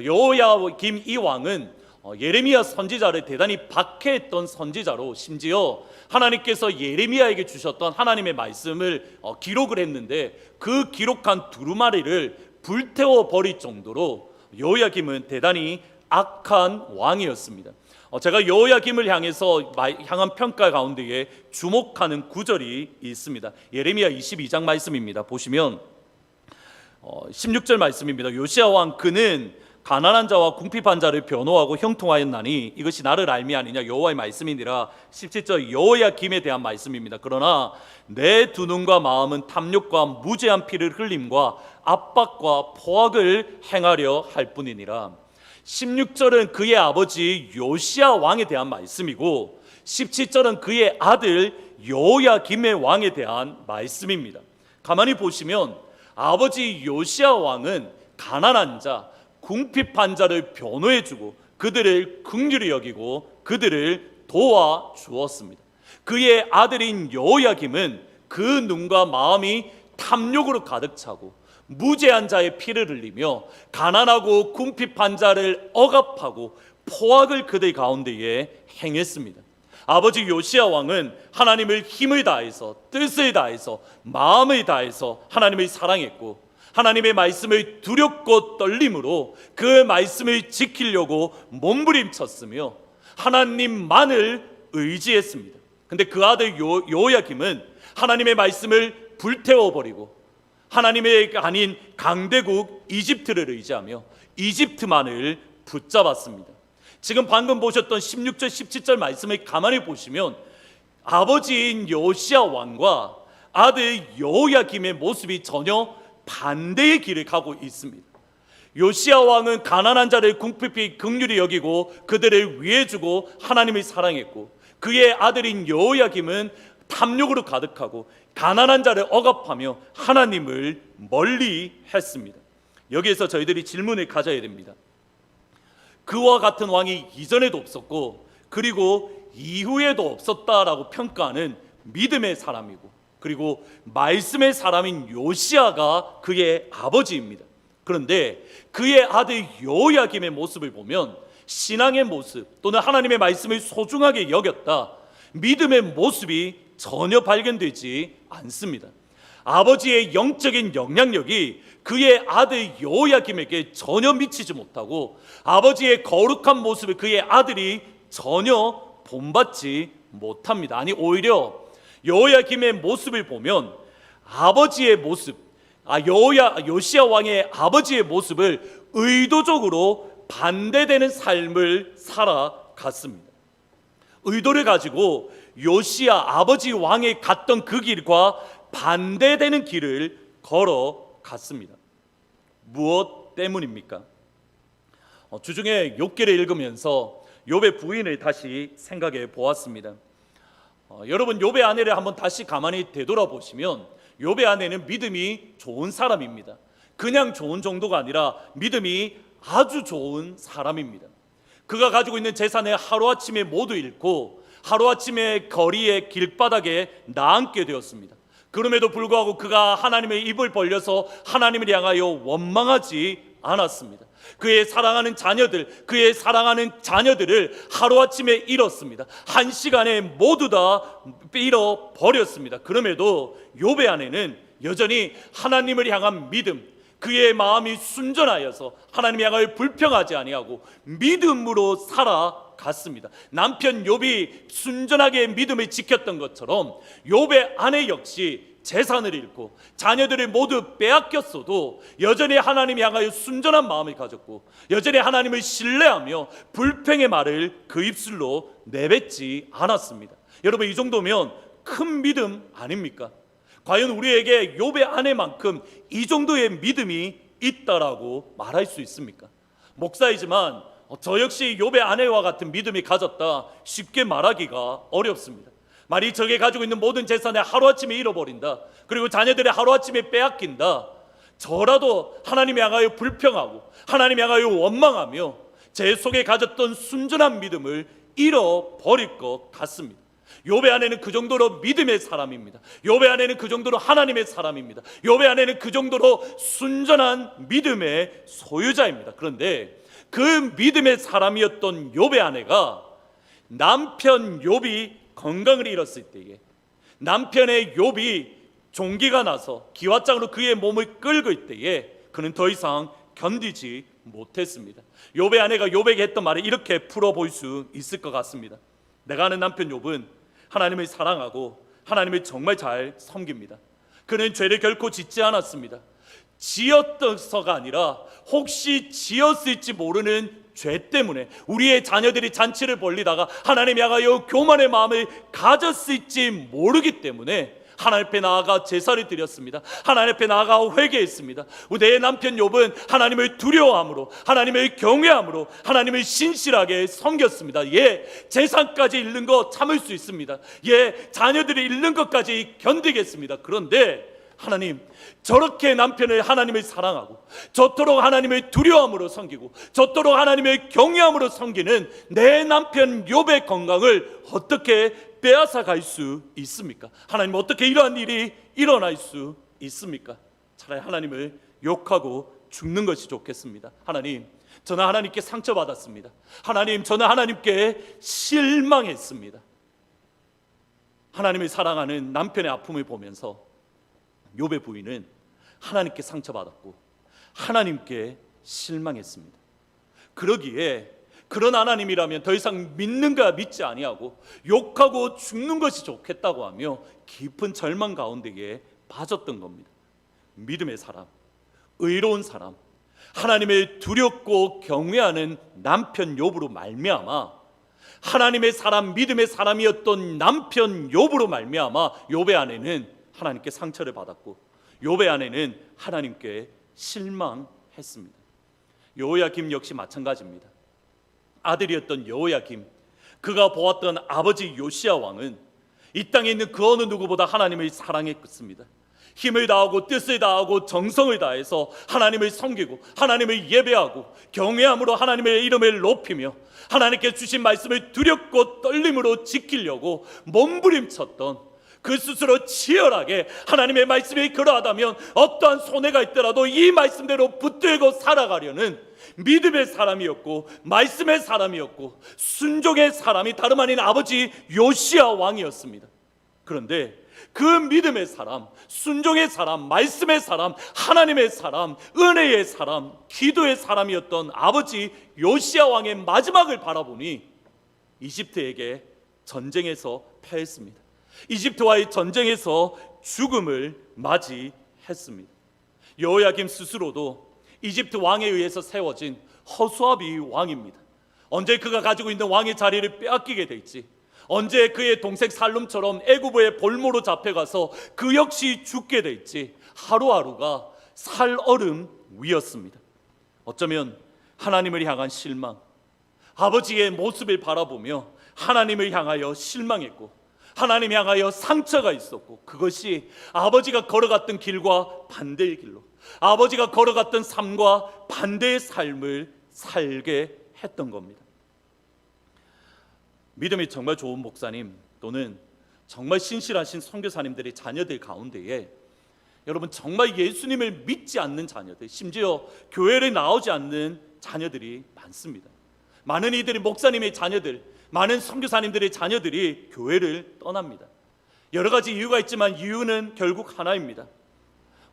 여호야김 이 왕은 예레미야 선지자를 대단히 박해했던 선지자로 심지어 하나님께서 예레미야에게 주셨던 하나님의 말씀을 기록을 했는데 그 기록한 두루마리를 불태워 버릴 정도로 여호야김은 대단히 악한 왕이었습니다. 제가 여호야김을 향한 평가 가운데에 주목하는 구절이 있습니다. 예레미야 22장 말씀입니다. 보시면 16절 말씀입니다. 요시야 왕 그는 가난한 자와 궁핍한 자를 변호하고 형통하였나니 이것이 나를 알미 아니냐 여호와의 말씀이니라. 17절 여호야김에 대한 말씀입니다. 그러나 내 두 눈과 마음은 탐욕과 무죄한 피를 흘림과 압박과 포악을 행하려 할 뿐이니라. 16절은 그의 아버지 요시야 왕에 대한 말씀이고 17절은 그의 아들 여호야김의 왕에 대한 말씀입니다. 가만히 보시면 아버지 요시야 왕은 가난한 자, 궁핍한 자를 변호해주고 그들을 긍휼히 여기고 그들을 도와주었습니다. 그의 아들인 여호야김은 그 눈과 마음이 탐욕으로 가득 차고 무죄한 자의 피를 흘리며 가난하고 궁핍한 자를 억압하고 포악을 그들 가운데에 행했습니다. 아버지 요시야 왕은 하나님을 힘을 다해서 뜻을 다해서 마음을 다해서 하나님을 사랑했고 하나님의 말씀을 두렵고 떨림으로 그 말씀을 지키려고 몸부림쳤으며 하나님만을 의지했습니다. 근데 그 아들 여호야김은 하나님의 말씀을 불태워버리고 하나님의 아닌 강대국 이집트를 의지하며 이집트만을 붙잡았습니다. 지금 방금 보셨던 16절 17절 말씀을 가만히 보시면 아버지인 요시야 왕과 아들 여호야김의 모습이 전혀 반대의 길을 가고 있습니다. 요시야 왕은 가난한 자를 궁핍히 긍휼히 여기고 그들을 위해주고 하나님을 사랑했고, 그의 아들인 여호야김은 탐욕으로 가득하고 가난한 자를 억압하며 하나님을 멀리 했습니다. 여기에서 저희들이 질문을 가져야 됩니다. 그와 같은 왕이 이전에도 없었고 그리고 이후에도 없었다라고 평가하는 믿음의 사람이고, 그리고 말씀의 사람인 요시야가 그의 아버지입니다. 그런데 그의 아들 여호야김의 모습을 보면 신앙의 모습 또는 하나님의 말씀을 소중하게 여겼다, 믿음의 모습이 전혀 발견되지 않습니다. 아버지의 영적인 영향력이 그의 아들 여호야김에게 전혀 미치지 못하고 아버지의 거룩한 모습을 그의 아들이 전혀 본받지 못합니다. 아니, 오히려 여호야김의 모습을 보면 아버지의 모습, 요시야 왕의 아버지의 모습을 의도적으로 반대되는 삶을 살아갔습니다. 의도를 가지고 요시야 아버지 왕이 갔던 그 길과 반대되는 길을 걸어갔습니다. 무엇 때문입니까? 주중에 욥기를 읽으면서 욥의 부인을 다시 생각해 보았습니다. 여러분, 욥의 아내를 한번 다시 가만히 되돌아보시면 욥의 아내는 믿음이 좋은 사람입니다. 그냥 좋은 정도가 아니라 믿음이 아주 좋은 사람입니다. 그가 가지고 있는 재산을 하루아침에 모두 잃고 하루아침에 거리의 길바닥에 나앉게 되었습니다. 그럼에도 불구하고 그가 하나님의 입을 벌려서 하나님을 향하여 원망하지 않았습니다. 그의 사랑하는 자녀들을 하루아침에 잃었습니다. 한 시간에 모두 다 잃어버렸습니다. 그럼에도 욥의 아내는 여전히 하나님을 향한 믿음, 그의 마음이 순전하여서 하나님 향하여 불평하지 아니하고 믿음으로 살아갔습니다. 남편 욥이 순전하게 믿음을 지켰던 것처럼 욥의 아내 역시 재산을 잃고 자녀들을 모두 빼앗겼어도 여전히 하나님 향하여 순전한 마음을 가졌고 여전히 하나님을 신뢰하며 불평의 말을 그 입술로 내뱉지 않았습니다. 여러분, 이 정도면 큰 믿음 아닙니까? 과연 우리에게 욥의 아내만큼 이 정도의 믿음이 있다라고 말할 수 있습니까? 목사이지만 저 역시 욥의 아내와 같은 믿음이 가졌다 쉽게 말하기가 어렵습니다. 만일 저게 가지고 있는 모든 재산을 하루아침에 잃어버린다, 그리고 자녀들이 하루아침에 빼앗긴다, 저라도 하나님 향하여 불평하고 하나님 향하여 원망하며 제 속에 가졌던 순전한 믿음을 잃어버릴 것 같습니다. 욥의 아내는 그 정도로 믿음의 사람입니다. 욥의 아내는 그 정도로 하나님의 사람입니다. 욥의 아내는 그 정도로 순전한 믿음의 소유자입니다. 그런데 그 믿음의 사람이었던 욥의 아내가 남편 욥이 건강을 잃었을 때에, 남편의 욥이 종기가 나서 기왓장으로 그의 몸을 끌고 있을 때에 그는 더 이상 견디지 못했습니다. 욥의 아내가 욥에게 했던 말을 이렇게 풀어볼 수 있을 것 같습니다. 내가 아는 남편 욥은 하나님을 사랑하고 하나님을 정말 잘 섬깁니다. 그는 죄를 결코 짓지 않았습니다. 지었어가 아니라 혹시 지었을지 모르는 죄 때문에 우리의 자녀들이 잔치를 벌리다가 하나님 향하여 교만의 마음을 가졌을지 모르기 때문에 하나님 앞에 나아가 제사를 드렸습니다. 하나님 앞에 나아가 회개했습니다. 내 남편 욥은 하나님을 두려워함으로, 하나님을 경외함으로 하나님을 신실하게 섬겼습니다. 재산까지 잃는 거 참을 수 있습니다. 자녀들이 잃는 것까지 견디겠습니다. 그런데 하나님, 저렇게 남편을 하나님을 사랑하고 저토록 하나님을 두려움으로 섬기고 저토록 하나님을 경외함으로 섬기는 내 남편 욥의 건강을 어떻게 빼앗아 갈 수 있습니까? 하나님, 어떻게 이러한 일이 일어날 수 있습니까? 차라리 하나님을 욕하고 죽는 것이 좋겠습니다. 하나님, 저는 하나님께 상처받았습니다. 하나님, 저는 하나님께 실망했습니다. 하나님을 사랑하는 남편의 아픔을 보면서 욥의 부인은 하나님께 상처받았고 하나님께 실망했습니다. 그러기에 그런 하나님이라면 더 이상 믿는가 믿지 아니하고 욕하고 죽는 것이 좋겠다고 하며 깊은 절망 가운데에 빠졌던 겁니다. 믿음의 사람, 의로운 사람, 하나님을 두렵고 경외하는 남편 욥으로 말미암아 하나님의 사람, 믿음의 사람이었던 남편 욥으로 말미암아 욥의 아내는 하나님께 상처를 받았고 욥의 아내는 하나님께 실망했습니다. 여호야김 역시 마찬가지입니다. 아들이었던 여호야김, 그가 보았던 아버지 요시야 왕은 이 땅에 있는 그 어느 누구보다 하나님을 사랑했습니다. 힘을 다하고 뜻을 다하고 정성을 다해서 하나님을 섬기고 하나님을 예배하고 경외함으로 하나님의 이름을 높이며 하나님께 주신 말씀을 두렵고 떨림으로 지키려고 몸부림쳤던, 그 스스로 치열하게 하나님의 말씀이 그러하다면 어떠한 손해가 있더라도 이 말씀대로 붙들고 살아가려는 믿음의 사람이었고 말씀의 사람이었고 순종의 사람이 다름 아닌 아버지 요시야 왕이었습니다. 그런데 그 믿음의 사람, 순종의 사람, 말씀의 사람, 하나님의 사람, 은혜의 사람, 기도의 사람이었던 아버지 요시야 왕의 마지막을 바라보니 이집트에게 전쟁에서 패했습니다. 이집트와의 전쟁에서 죽음을 맞이했습니다. 여호야김 스스로도 이집트 왕에 의해서 세워진 허수아비 왕입니다. 언제 그가 가지고 있는 왕의 자리를 빼앗기게 될지, 언제 그의 동생 살룸처럼 애굽의 볼모로 잡혀가서 그 역시 죽게 될지 하루하루가 살얼음 위였습니다. 어쩌면 하나님을 향한 실망, 아버지의 모습을 바라보며 하나님을 향하여 실망했고 하나님 향하여 상처가 있었고, 그것이 아버지가 걸어갔던 길과 반대의 길로, 아버지가 걸어갔던 삶과 반대의 삶을 살게 했던 겁니다. 믿음이 정말 좋은 목사님 또는 정말 신실하신 선교사님들의 자녀들 가운데에 여러분 정말 예수님을 믿지 않는 자녀들, 심지어 교회를 나오지 않는 자녀들이 많습니다. 많은 이들이 목사님의 자녀들, 많은 선교사님들의 자녀들이 교회를 떠납니다. 여러 가지 이유가 있지만 이유는 결국 하나입니다.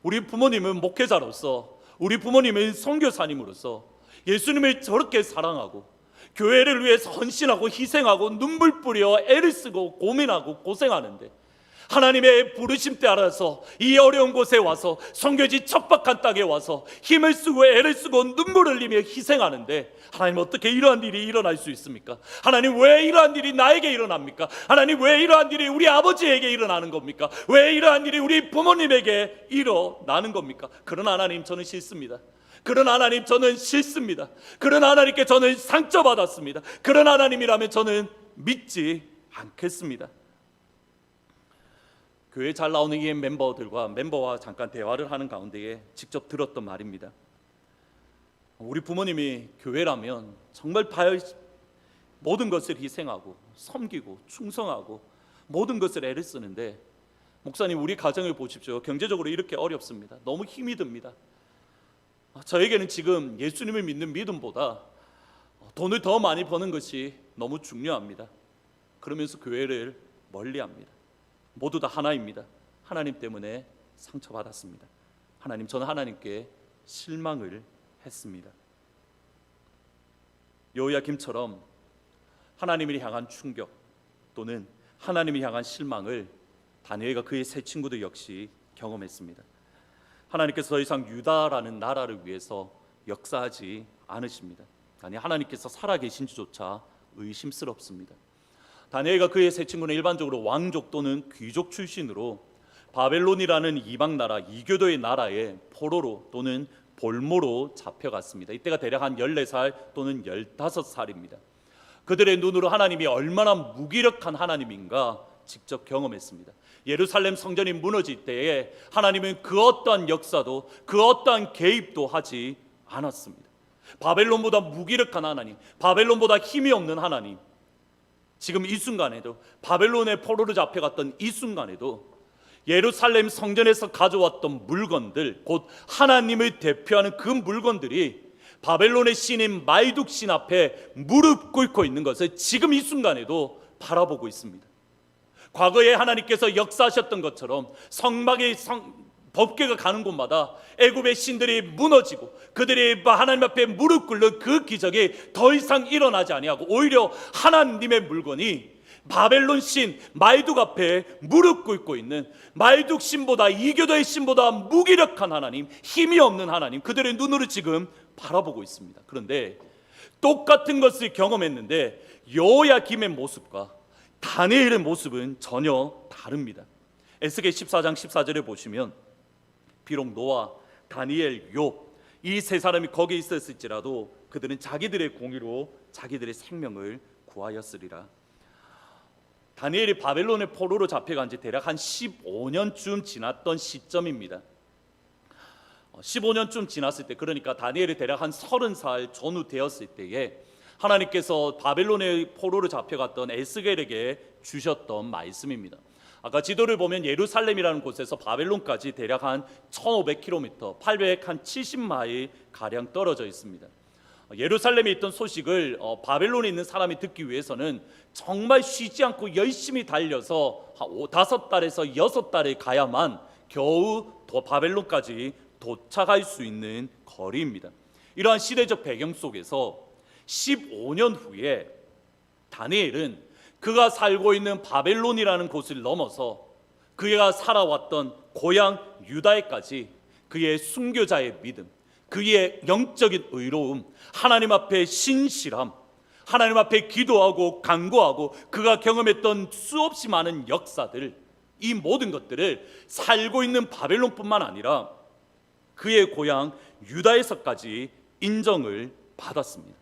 우리 부모님은 목회자로서, 우리 부모님은 선교사님으로서 예수님을 저렇게 사랑하고 교회를 위해서 헌신하고 희생하고 눈물 뿌려 애를 쓰고 고민하고 고생하는데 하나님의 부르심 따라서 이 어려운 곳에 와서 선교지 척박한 땅에 와서 힘을 쓰고 애를 쓰고 눈물을 흘리며 희생하는데, 하나님 어떻게 이러한 일이 일어날 수 있습니까? 하나님 왜 이러한 일이 나에게 일어납니까? 하나님 왜 이러한 일이 우리 아버지에게 일어나는 겁니까? 왜 이러한 일이 우리 부모님에게 일어나는 겁니까? 그런 하나님 저는 싫습니다. 그런 하나님 저는 싫습니다. 그런 하나님께 저는 상처받았습니다. 그런 하나님이라면 저는 믿지 않겠습니다. 교회 잘 나오는 이 멤버와 잠깐 대화를 하는 가운데에 직접 들었던 말입니다. 우리 부모님이 교회라면 정말 모든 것을 희생하고 섬기고 충성하고 모든 것을 애를 쓰는데, 목사님 우리 가정을 보십시오. 경제적으로 이렇게 어렵습니다. 너무 힘이 듭니다. 저에게는 지금 예수님을 믿는 믿음보다 돈을 더 많이 버는 것이 너무 중요합니다. 그러면서 교회를 멀리합니다. 모두 다 하나입니다. 하나님 때문에 상처받았습니다. 하나님, 저는 하나님께 실망을 했습니다. 여호야김처럼 하나님을 향한 충격 또는 하나님을 향한 실망을 다니엘과 그의 세 친구들 역시 경험했습니다. 하나님께서 더 이상 유다라는 나라를 위해서 역사하지 않으십니다. 아니, 하나님께서 살아계신지조차 의심스럽습니다. 다니엘과 그의 세 친구는 일반적으로 왕족 또는 귀족 출신으로 바벨론이라는 이방 나라, 이교도의 나라에 포로로 또는 볼모로 잡혀갔습니다. 이때가 대략 한 14살 또는 15살입니다. 그들의 눈으로 하나님이 얼마나 무기력한 하나님인가 직접 경험했습니다. 예루살렘 성전이 무너질 때에 하나님은 그 어떠한 역사도 그 어떠한 개입도 하지 않았습니다. 바벨론보다 무기력한 하나님, 바벨론보다 힘이 없는 하나님, 지금 이 순간에도 바벨론의 포로로 잡혀갔던 이 순간에도 예루살렘 성전에서 가져왔던 물건들, 곧 하나님을 대표하는 그 물건들이 바벨론의 신인 마이둑 신 앞에 무릎 꿇고 있는 것을 지금 이 순간에도 바라보고 있습니다. 과거에 하나님께서 역사하셨던 것처럼 성막의 법궤가 가는 곳마다 애굽의 신들이 무너지고 그들이 하나님 앞에 무릎 꿇는 그 기적이 더 이상 일어나지 아니하고 오히려 하나님의 물건이 바벨론 신 마이둑 앞에 무릎 꿇고 있는 마이둑 신보다, 이교도의 신보다 무기력한 하나님, 힘이 없는 하나님, 그들의 눈으로 지금 바라보고 있습니다. 그런데 똑같은 것을 경험했는데 여호야김의 모습과 다니엘의 모습은 전혀 다릅니다. 에스겔 14장 14절에 보시면 비록 노아, 다니엘, 욥 이 세 사람이 거기에 있었을지라도 그들은 자기들의 공의로 자기들의 생명을 구하였으리라. 다니엘이 바벨론의 포로로 잡혀간 지 대략 한 15년쯤 지났던 시점입니다. 15년쯤 지났을 때, 그러니까 다니엘이 대략 한 30살 전후 되었을 때에 하나님께서 바벨론의 포로로 잡혀갔던 에스겔에게 주셨던 말씀입니다. 아까 지도를 보면 예루살렘이라는 곳에서 바벨론까지 대략 한 1500km, 870마일 가량 떨어져 있습니다. 예루살렘에 있던 소식을 바벨론에 있는 사람이 듣기 위해서는 정말 쉬지 않고 열심히 달려서 5달에서 6달에 가야만 겨우 바벨론까지 도착할 수 있는 거리입니다. 이러한 시대적 배경 속에서 15년 후에 다니엘은 그가 살고 있는 바벨론이라는 곳을 넘어서 그가 살아왔던 고향 유다에까지 그의 순교자의 믿음, 그의 영적인 의로움, 하나님 앞에 신실함, 하나님 앞에 기도하고 간구하고 그가 경험했던 수없이 많은 역사들, 이 모든 것들을 살고 있는 바벨론뿐만 아니라 그의 고향 유다에서까지 인정을 받았습니다.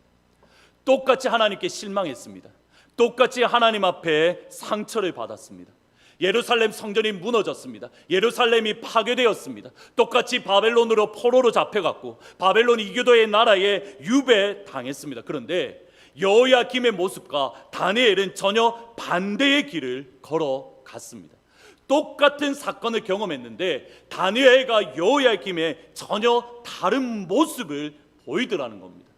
똑같이 하나님께 실망했습니다. 똑같이 하나님 앞에 상처를 받았습니다. 예루살렘 성전이 무너졌습니다. 예루살렘이 파괴되었습니다. 똑같이 바벨론으로 포로로 잡혀갔고 바벨론 이교도의 나라에 유배당했습니다. 그런데 여호야김의 모습과 다니엘은 전혀 반대의 길을 걸어갔습니다. 똑같은 사건을 경험했는데 다니엘과 여호야김의 전혀 다른 모습을 보이더라는 겁니다.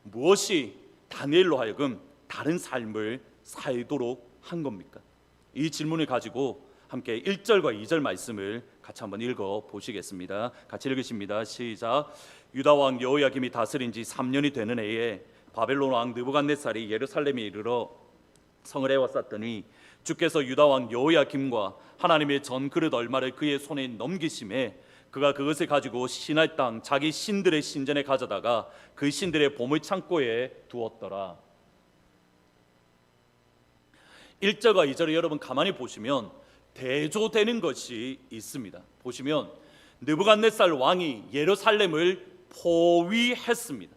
무엇이 다니엘로 하여금 다른 삶을 살도록 한 겁니까? 이 질문을 가지고 함께 1절과 2절 말씀을 같이 한번 읽어 보시겠습니다. 같이 읽으십니다. 시작. 유다 왕 여호야김이 다스린 지 3년이 되는 해에 바벨론 왕 느부갓네살이 예루살렘에 이르러 성을 에워쌌더니 주께서 유다 왕 여호야김과 하나님의 전그릇 얼마를 그의 손에 넘기심에 그가 그것을 가지고 신할 땅 자기 신들의 신전에 가져다가 그 신들의 보물 창고에 두었더라. 1절과 2절을 여러분 가만히 보시면 대조되는 것이 있습니다. 보시면 느부갓네살 왕이 예루살렘을 포위했습니다.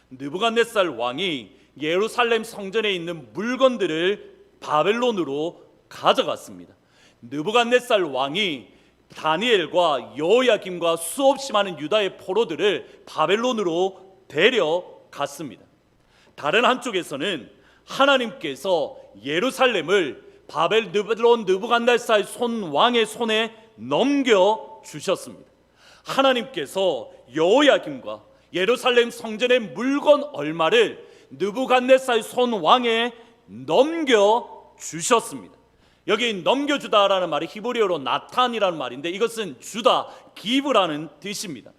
느부갓네살 왕이 예루살렘 성전에 있는 물건들을 바벨론으로 가져갔습니다. 느부갓네살 왕이 다니엘과 여호야김과 수없이 많은 유다의 포로들을 바벨론으로 데려갔습니다. 다른 한쪽에서는 하나님께서 예루살렘을 바벨론 느부갓네살 왕의 손에 넘겨 주셨습니다. 하나님께서 여호야김과 예루살렘 성전의 물건 얼마를 느부갓네살 왕에 넘겨 주셨습니다. 여기 넘겨주다라는 말이 히브리어로 나탄이라는 말인데 이것은 주다, 기브라는 뜻입니다.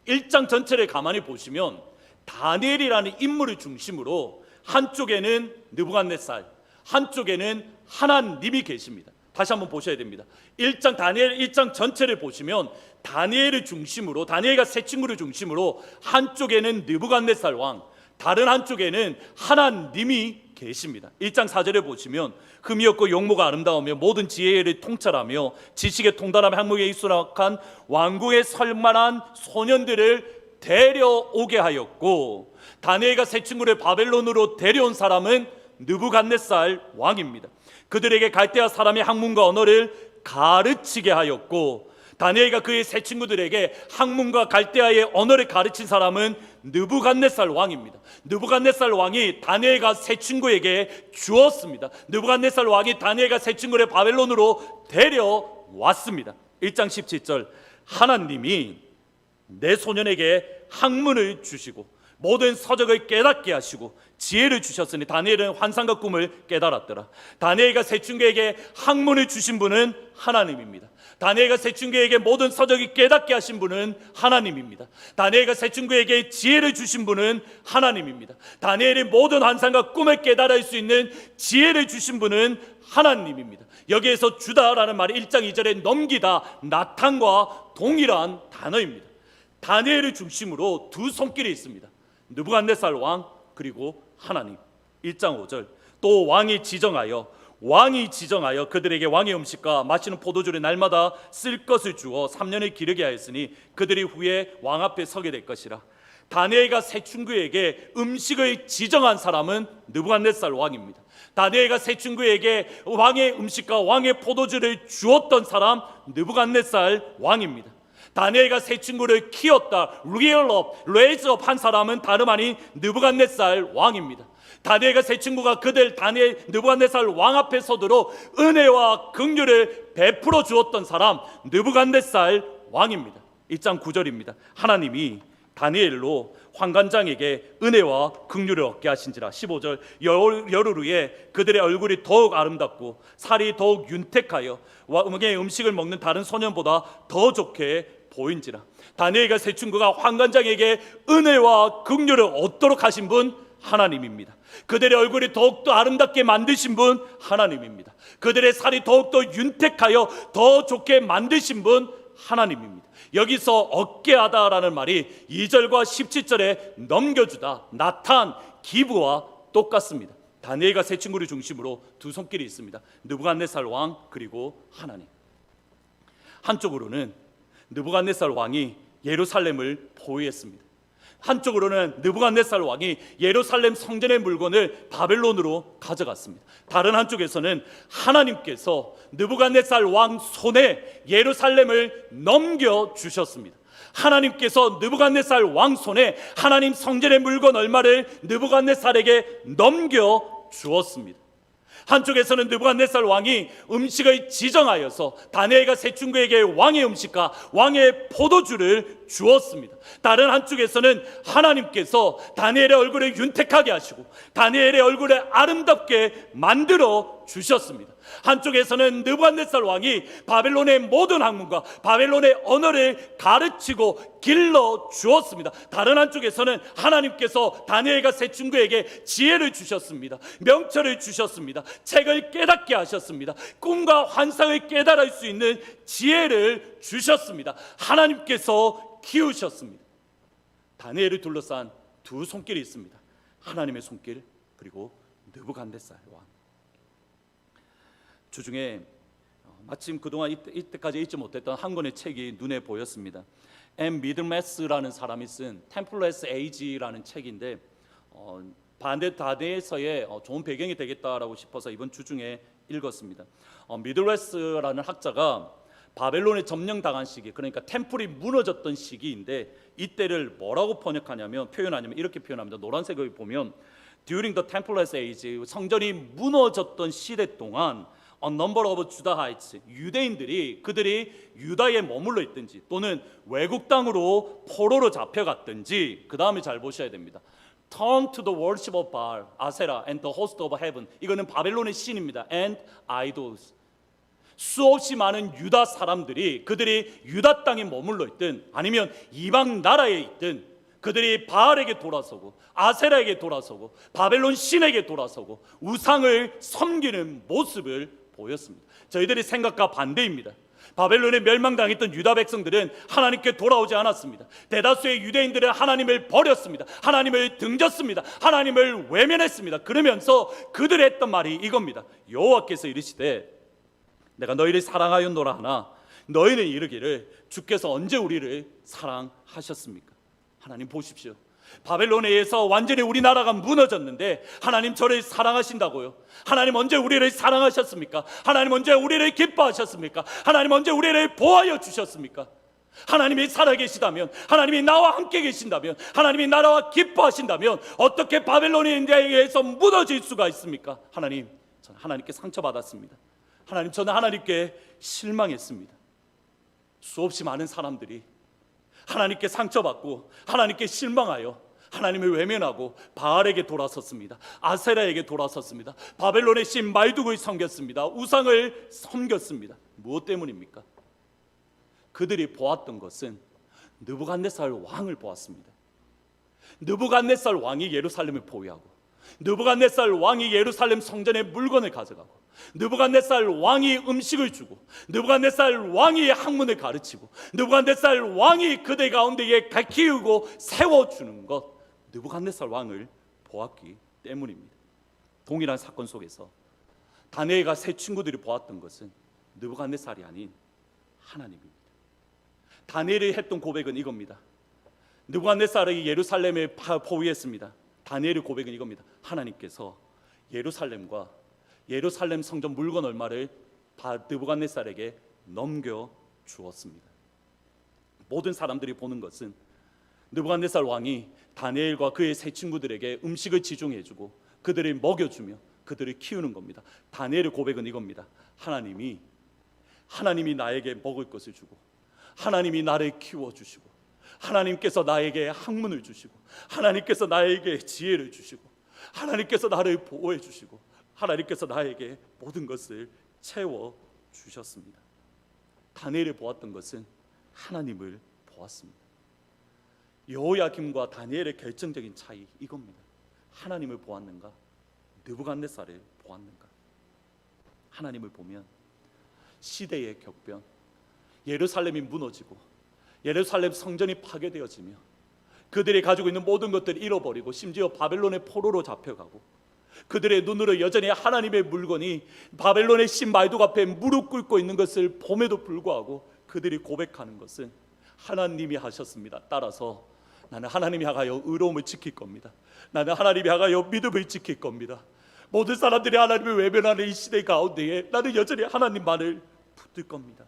1장 전체를 가만히 보시면 다니엘이라는 인물을 중심으로 한쪽에는 느부갓네살, 한쪽에는 하나님이 계십니다. 다시 한번 보셔야 됩니다. 다니엘 1장 전체를 보시면 다니엘을 중심으로, 다니엘과 세 친구를 중심으로 한쪽에는 느부갓네살 왕, 다른 한쪽에는 하나님이 계십니다. 1장 4절에 보시면 흠이 없고 용모가 아름다우며 모든 지혜를 통찰하며 지식에 통달하며 학문에 익숙한 왕궁에 설만한 소년들을 데려오게 하였고, 다니엘과 세 친구를 바벨론으로 데려온 사람은 느부갓네살 왕입니다. 그들에게 갈대아 사람의 학문과 언어를 가르치게 하였고, 다니엘과 그의 세 친구들에게 학문과 갈대아의 언어를 가르친 사람은 느부갓네살 왕입니다. 느부갓네살 왕이 다니엘과 세 친구에게 주었습니다. 느부갓네살 왕이 다니엘과 세 친구를 바벨론으로 데려왔습니다. 1장 17절 하나님이 내 소년에게 학문을 주시고 모든 서적을 깨닫게 하시고 지혜를 주셨으니 다니엘은 환상과 꿈을 깨달았더라. 다니엘과 세 친구에게 학문을 주신 분은 하나님입니다. 다니엘과 세 친구에게 모든 서적이 깨닫게 하신 분은 하나님입니다. 다니엘과 세 친구에게 지혜를 주신 분은 하나님입니다. 다니엘이 모든 환상과 꿈을 깨달을 수 있는 지혜를 주신 분은 하나님입니다. 여기에서 주다라는 말이 1장 2절에 넘기다, 나탄과 동일한 단어입니다. 다니엘을 중심으로 두 손길이 있습니다. 느부갓네살 왕 그리고 하나님. 1장 5절 또 왕이 지정하여 왕이 지정하여 그들에게 왕의 음식과 마시는 포도주를 날마다 쓸 것을 주어 3년을 기르게 하였으니 그들이 후에 왕 앞에 서게 될 것이라. 다니엘과 세 친구에게 음식을 지정한 사람은 느부갓네살 왕입니다. 다니엘과 세 친구에게 왕의 음식과 왕의 포도주를 주었던 사람 느부갓네살 왕입니다. 다니엘과 세 친구를 키웠다, 레이즈업 한 사람은 다름 아닌 느부갓네살 왕입니다. 다니엘과 세 친구가 다니엘 느부갓네살 왕 앞에 서도록 은혜와 긍휼을 베풀어 주었던 사람 느부갓네살 왕입니다. 1장 9절입니다. 하나님이 다니엘로 환관장에게 은혜와 긍휼을 얻게 하신지라. 15절 열흘 후에 그들의 얼굴이 더욱 아름답고 살이 더욱 윤택하여 왕의 음식을 먹는 다른 소년보다 더 좋게 보인지라. 다니엘과 세 친구가 환관장에게 은혜와 긍휼을 얻도록 하신 분 하나님입니다. 그들의 얼굴이 더욱더 아름답게 만드신 분 하나님입니다. 그들의 살이 더욱더 윤택하여 더 좋게 만드신 분 하나님입니다. 여기서 얻게 하다라는 말이 2절과 17절에 넘겨주다, 나탄, 기브와 똑같습니다. 다니엘과 세 친구를 중심으로 두 손길이 있습니다. 느부갓네살 왕 그리고 하나님. 한쪽으로는 느부갓네살 왕이 예루살렘을 보유했습니다. 한쪽으로는 느부갓네살 왕이 예루살렘 성전의 물건을 바벨론으로 가져갔습니다. 다른 한쪽에서는 하나님께서 느부갓네살 왕 손에 예루살렘을 넘겨주셨습니다. 하나님께서 느부갓네살 왕 손에 하나님 성전의 물건 얼마를 느부갓네살에게 넘겨주었습니다. 한쪽에서는 느부갓네살 왕이 음식을 지정하여서 다니엘과 세 친구에게 왕의 음식과 왕의 포도주를 주었습니다. 다른 한쪽에서는 하나님께서 다니엘의 얼굴을 윤택하게 하시고 다니엘의 얼굴을 아름답게 만들어 주셨습니다. 한쪽에서는 느부갓네살 왕이 바벨론의 모든 학문과 바벨론의 언어를 가르치고 길러 주었습니다. 다른 한쪽에서는 하나님께서 다니엘과 세 친구에게 지혜를 주셨습니다. 명철을 주셨습니다. 책을 깨닫게 하셨습니다. 꿈과 환상을 깨달을 수 있는 지혜를 주셨습니다. 하나님께서 키우셨습니다. 다니엘을 둘러싼 두 손길이 있습니다. 하나님의 손길 그리고 느부갓네살 왕. 주중에 마침 그동안 이때까지 읽지 못했던 한 권의 책이 눈에 보였습니다. 앤 미들메스라는 사람이 쓴 템플러스 에이지라는 책인데 반대 다대에서의 좋은 배경이 되겠다라고 싶어서 이번 주중에 읽었습니다. 미들메스라는 학자가 바벨론에 점령당한 시기, 그러니까 템플이 무너졌던 시기인데 이때를 뭐라고 표현하냐면 이렇게 표현합니다. 노란색을 보면 During the Templars Age, 성전이 무너졌던 시대 동안 A number of Judahites, 유대인들이 그들이 유다에 머물러 있든지 또는 외국 땅으로 포로로 잡혀갔든지 그 다음에 잘 보셔야 됩니다. Turn to the worship of Baal, 아세라 and the host of heaven. 이거는 바벨론의 신입니다. And idols. 수없이 많은 유다 사람들이 그들이 유다 땅에 머물러 있든 아니면 이방 나라에 있든 그들이 바알에게 돌아서고 아세라에게 돌아서고 바벨론 신에게 돌아서고 우상을 섬기는 모습을 보였습니다. 저희들의 생각과 반대입니다. 바벨론에 멸망당했던 유다 백성들은 하나님께 돌아오지 않았습니다. 대다수의 유대인들은 하나님을 버렸습니다. 하나님을 등졌습니다. 하나님을 외면했습니다. 그러면서 그들이 했던 말이 이겁니다. 여호와께서 이르시되 내가 너희를 사랑하였노라 하나 너희는 이르기를 주께서 언제 우리를 사랑하셨습니까? 하나님 보십시오. 바벨론에 의해서 완전히 우리나라가 무너졌는데 하나님 저를 사랑하신다고요? 하나님 언제 우리를 사랑하셨습니까? 하나님 언제 우리를 기뻐하셨습니까? 하나님 언제 우리를 보호하여 주셨습니까? 하나님이 살아계시다면, 하나님이 나와 함께 계신다면, 하나님이 나라와 기뻐하신다면 어떻게 바벨론에 의해서 무너질 수가 있습니까? 하나님, 저는 하나님께 상처받았습니다. 하나님, 저는 하나님께 실망했습니다. 수없이 많은 사람들이 하나님께 상처받고 하나님께 실망하여 하나님을 외면하고 바알에게 돌아섰습니다. 아세라에게 돌아섰습니다. 바벨론의 신 말두고를 섬겼습니다. 우상을 섬겼습니다. 무엇 때문입니까? 그들이 보았던 것은 느부갓네살 왕을 보았습니다. 느부갓네살 왕이 예루살렘을 보유하고 느부갓네살 왕이 예루살렘 성전의 물건을 가져가고 느부갓네살 왕이 음식을 주고 느부갓네살 왕이 학문을 가르치고 느부갓네살 왕이 그들 가운데에 키우고 세워주는 것, 느부갓네살 왕을 보았기 때문입니다. 동일한 사건 속에서 다니엘과 세 친구들이 보았던 것은 느부갓네살이 아닌 하나님입니다. 다니엘이 했던 고백은 이겁니다. 느부갓네살이 예루살렘을 포위했습니다. 다니엘의 고백은 이겁니다. 하나님께서 예루살렘과 예루살렘 성전 물건 얼마를 느부갓네살에게 넘겨 주었습니다. 모든 사람들이 보는 것은 느부갓네살 왕이 다니엘과 그의 세 친구들에게 음식을 지중해주고 그들을 먹여주며 그들을 키우는 겁니다. 다니엘의 고백은 이겁니다. 하나님이 나에게 먹을 것을 주고, 하나님이 나를 키워주시고, 하나님께서 나에게 학문을 주시고, 하나님께서 나에게 지혜를 주시고, 하나님께서 나를 보호해 주시고, 하나님께서 나에게 모든 것을 채워 주셨습니다. 다니엘이 보았던 것은 하나님을 보았습니다. 여호야김과 다니엘의 결정적인 차이 이겁니다. 하나님을 보았는가? 느부갓네살을 보았는가? 하나님을 보면 시대의 격변, 예루살렘이 무너지고 예루살렘 성전이 파괴되어지며 그들이 가지고 있는 모든 것들을 잃어버리고 심지어 바벨론의 포로로 잡혀가고 그들의 눈으로 여전히 하나님의 물건이 바벨론의 신 말둑 앞에 무릎 꿇고 있는 것을 봄에도 불구하고 그들이 고백하는 것은 하나님이 하셨습니다. 따라서 나는 하나님이 향하여 의로움을 지킬 겁니다. 나는 하나님이 향하여 믿음을 지킬 겁니다. 모든 사람들이 하나님을 외면하는 이 시대 가운데에 나는 여전히 하나님만을 붙들 겁니다.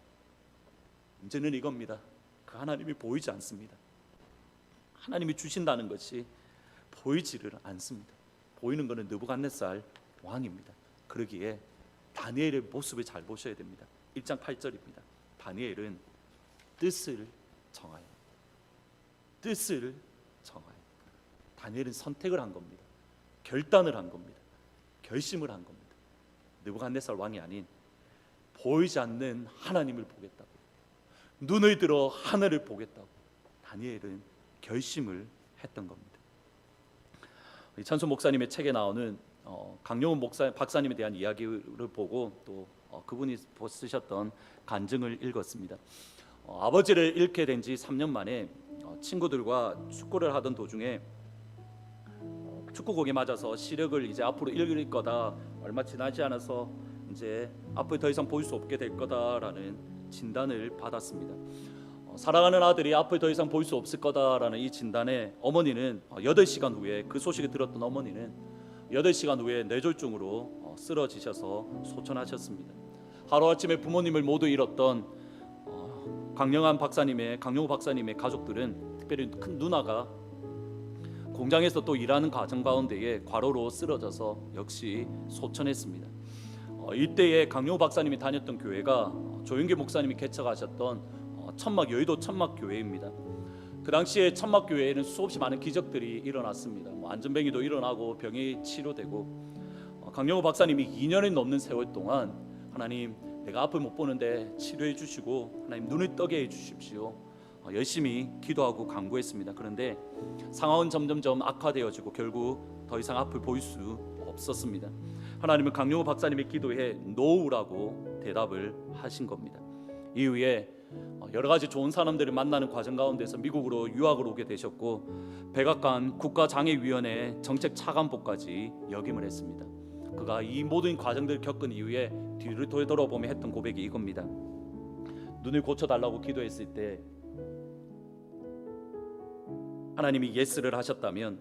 문제는 이겁니다. 그 하나님이 보이지 않습니다. 하나님이 주신다는 것이 보이지를 않습니다. 보이는 것은 느부갓네살 왕입니다. 그러기에 다니엘의 모습을 잘 보셔야 됩니다. 1장 8절입니다. 다니엘은 뜻을 정하여 다니엘은 선택을 한 겁니다. 결단을 한 겁니다. 결심을 한 겁니다. 느부갓네살 왕이 아닌 보이지 않는 하나님을 보겠다고, 눈을 들어 하늘을 보겠다고 다니엘은 결심을 했던 겁니다. 찬수 목사님의 책에 나오는 강용훈 박사님에 대한 이야기를 보고 또 그분이 쓰셨던 간증을 읽었습니다. 아버지를 잃게 된 지 3년 만에 친구들과 축구를 하던 도중에 축구공에 맞아서 시력을 이제 앞으로 잃을 거다, 얼마 지나지 않아서 이제 앞으로 더 이상 볼 수 없게 될 거다라는 진단을 받았습니다. 사랑하는 아들이 앞으로 더 이상 볼 수 없을 거다라는 이 진단에 어머니는 8시간 후에, 그 소식을 들었던 어머니는 8시간 후에 뇌졸중으로 쓰러지셔서 소천하셨습니다. 하루아침에 부모님을 모두 잃었던 강용호 박사님의 가족들은, 특별히 큰 누나가 공장에서 또 일하는 과정 가운데에 과로로 쓰러져서 역시 소천했습니다. 이때에 강용호 박사님이 다녔던 교회가 조윤기 목사님이 개척하셨던 여의도 천막교회입니다. 그 당시에 천막교회에는 수없이 많은 기적들이 일어났습니다. 안전뱅이도 일어나고 병이 치료되고 강용호 박사님이 2년이 넘는 세월 동안 하나님, 내가 앞을 못 보는데 치료해 주시고 하나님 눈을 뜨게 해 주십시오, 열심히 기도하고 간구했습니다. 그런데 상황은 점점점 악화되어지고 결국 더 이상 앞을 볼 수 없었습니다. 하나님은 강용호 박사님의 기도에 노우라고 대답을 하신 겁니다. 이후에 여러 가지 좋은 사람들을 만나는 과정 가운데서 미국으로 유학을 오게 되셨고 백악관 국가장애위원회 정책 차관보까지 역임을 했습니다. 그가 이 모든 과정들을 겪은 이후에 뒤를 돌아보며 했던 고백이 이겁니다. 눈을 고쳐달라고 기도했을 때 하나님이 예스를 하셨다면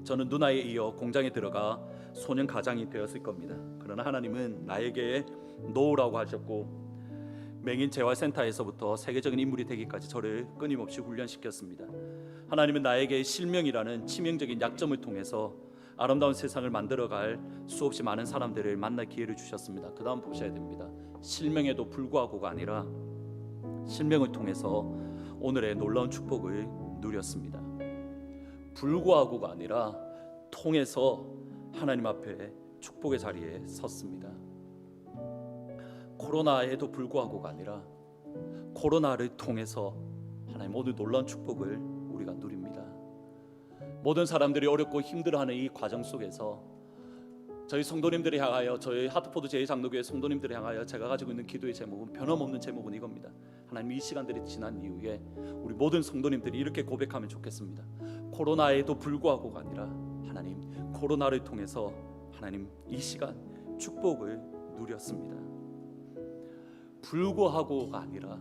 저는 누나에 이어 공장에 들어가 소년 가장이 되었을 겁니다. 그러나 하나님은 나에게 노우라고 하셨고 맹인 재활센터에서부터 세계적인 인물이 되기까지 저를 끊임없이 훈련시켰습니다. 하나님은 나에게 실명이라는 치명적인 약점을 통해서 아름다운 세상을 만들어갈 수없이 많은 사람들을 만날 기회를 주셨습니다. 그 다음 보셔야 됩니다. 실명에도 불구하고가 아니라 실명을 통해서 오늘의 놀라운 축복을 누렸습니다. 불구하고가 아니라 통해서 하나님 앞에 축복의 자리에 섰습니다. 코로나에도 불구하고가 아니라 코로나를 통해서 하나님 오늘 놀라운 축복을 우리가 누립니다. 모든 사람들이 어렵고 힘들어하는 이 과정 속에서 저희 성도님들을 향하여, 저희 하트포드 제2장로교회 성도님들을 향하여 제가 가지고 있는 기도의 제목은, 변함없는 제목은 이겁니다. 하나님, 이 시간들이 지난 이후에 우리 모든 성도님들이 이렇게 고백하면 좋겠습니다. 코로나에도 불구하고가 아니라 하나님, 코로나를 통해서 하나님 이 시간 축복을 누렸습니다. 불구하고가 아니라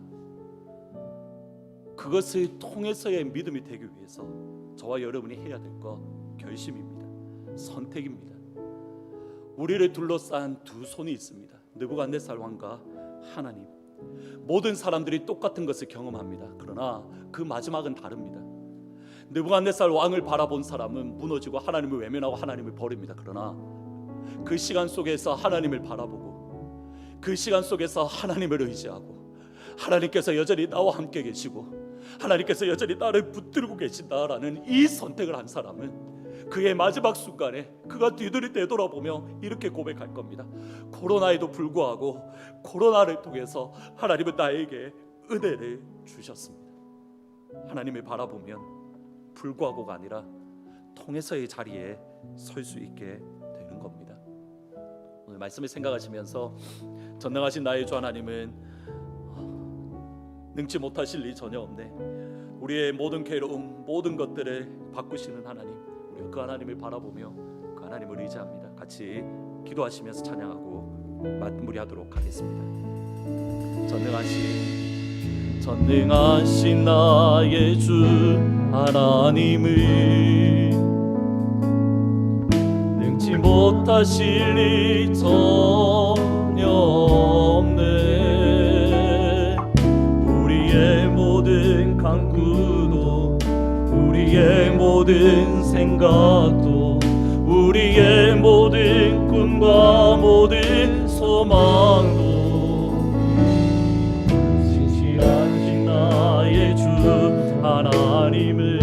그것을 통해서의 믿음이 되기 위해서 저와 여러분이 해야 될 것 결심입니다. 선택입니다. 우리를 둘러싼 두 손이 있습니다. 느부갓네살 왕과 하나님. 모든 사람들이 똑같은 것을 경험합니다. 그러나 그 마지막은 다릅니다. 느부갓네살 왕을 바라본 사람은 무너지고 하나님을 외면하고 하나님을 버립니다. 그러나 그 시간 속에서 하나님을 바라보고 그 시간 속에서 하나님을 의지하고 하나님께서 여전히 나와 함께 계시고 하나님께서 여전히 나를 붙들고 계신다라는 이 선택을 한 사람은 그의 마지막 순간에 그가 뒤를 되돌아보며 이렇게 고백할 겁니다. 코로나에도 불구하고 코로나를 통해서 하나님은 나에게 은혜를 주셨습니다. 하나님을 바라보면 불구하고가 아니라 통해서의 자리에 설 수 있게 되는 겁니다. 오늘 말씀을 생각하시면서 전능하신 나의 주 하나님은 능치 못하실 일 전혀 없네. 우리의 모든 괴로움, 모든 것들을 바꾸시는 하나님, 우리가 그 하나님을 바라보며 그 하나님을 의지합니다. 같이 기도하시면서 찬양하고 마무리하도록 하겠습니다. 전능하신 나의 주 하나님을 능치 못하실 일 전혀 없네. 우리의 모든 간구도 우리의 모든 생각도 우리의 모든 꿈과 모든 소망도 신실하신 나의 주 하나님을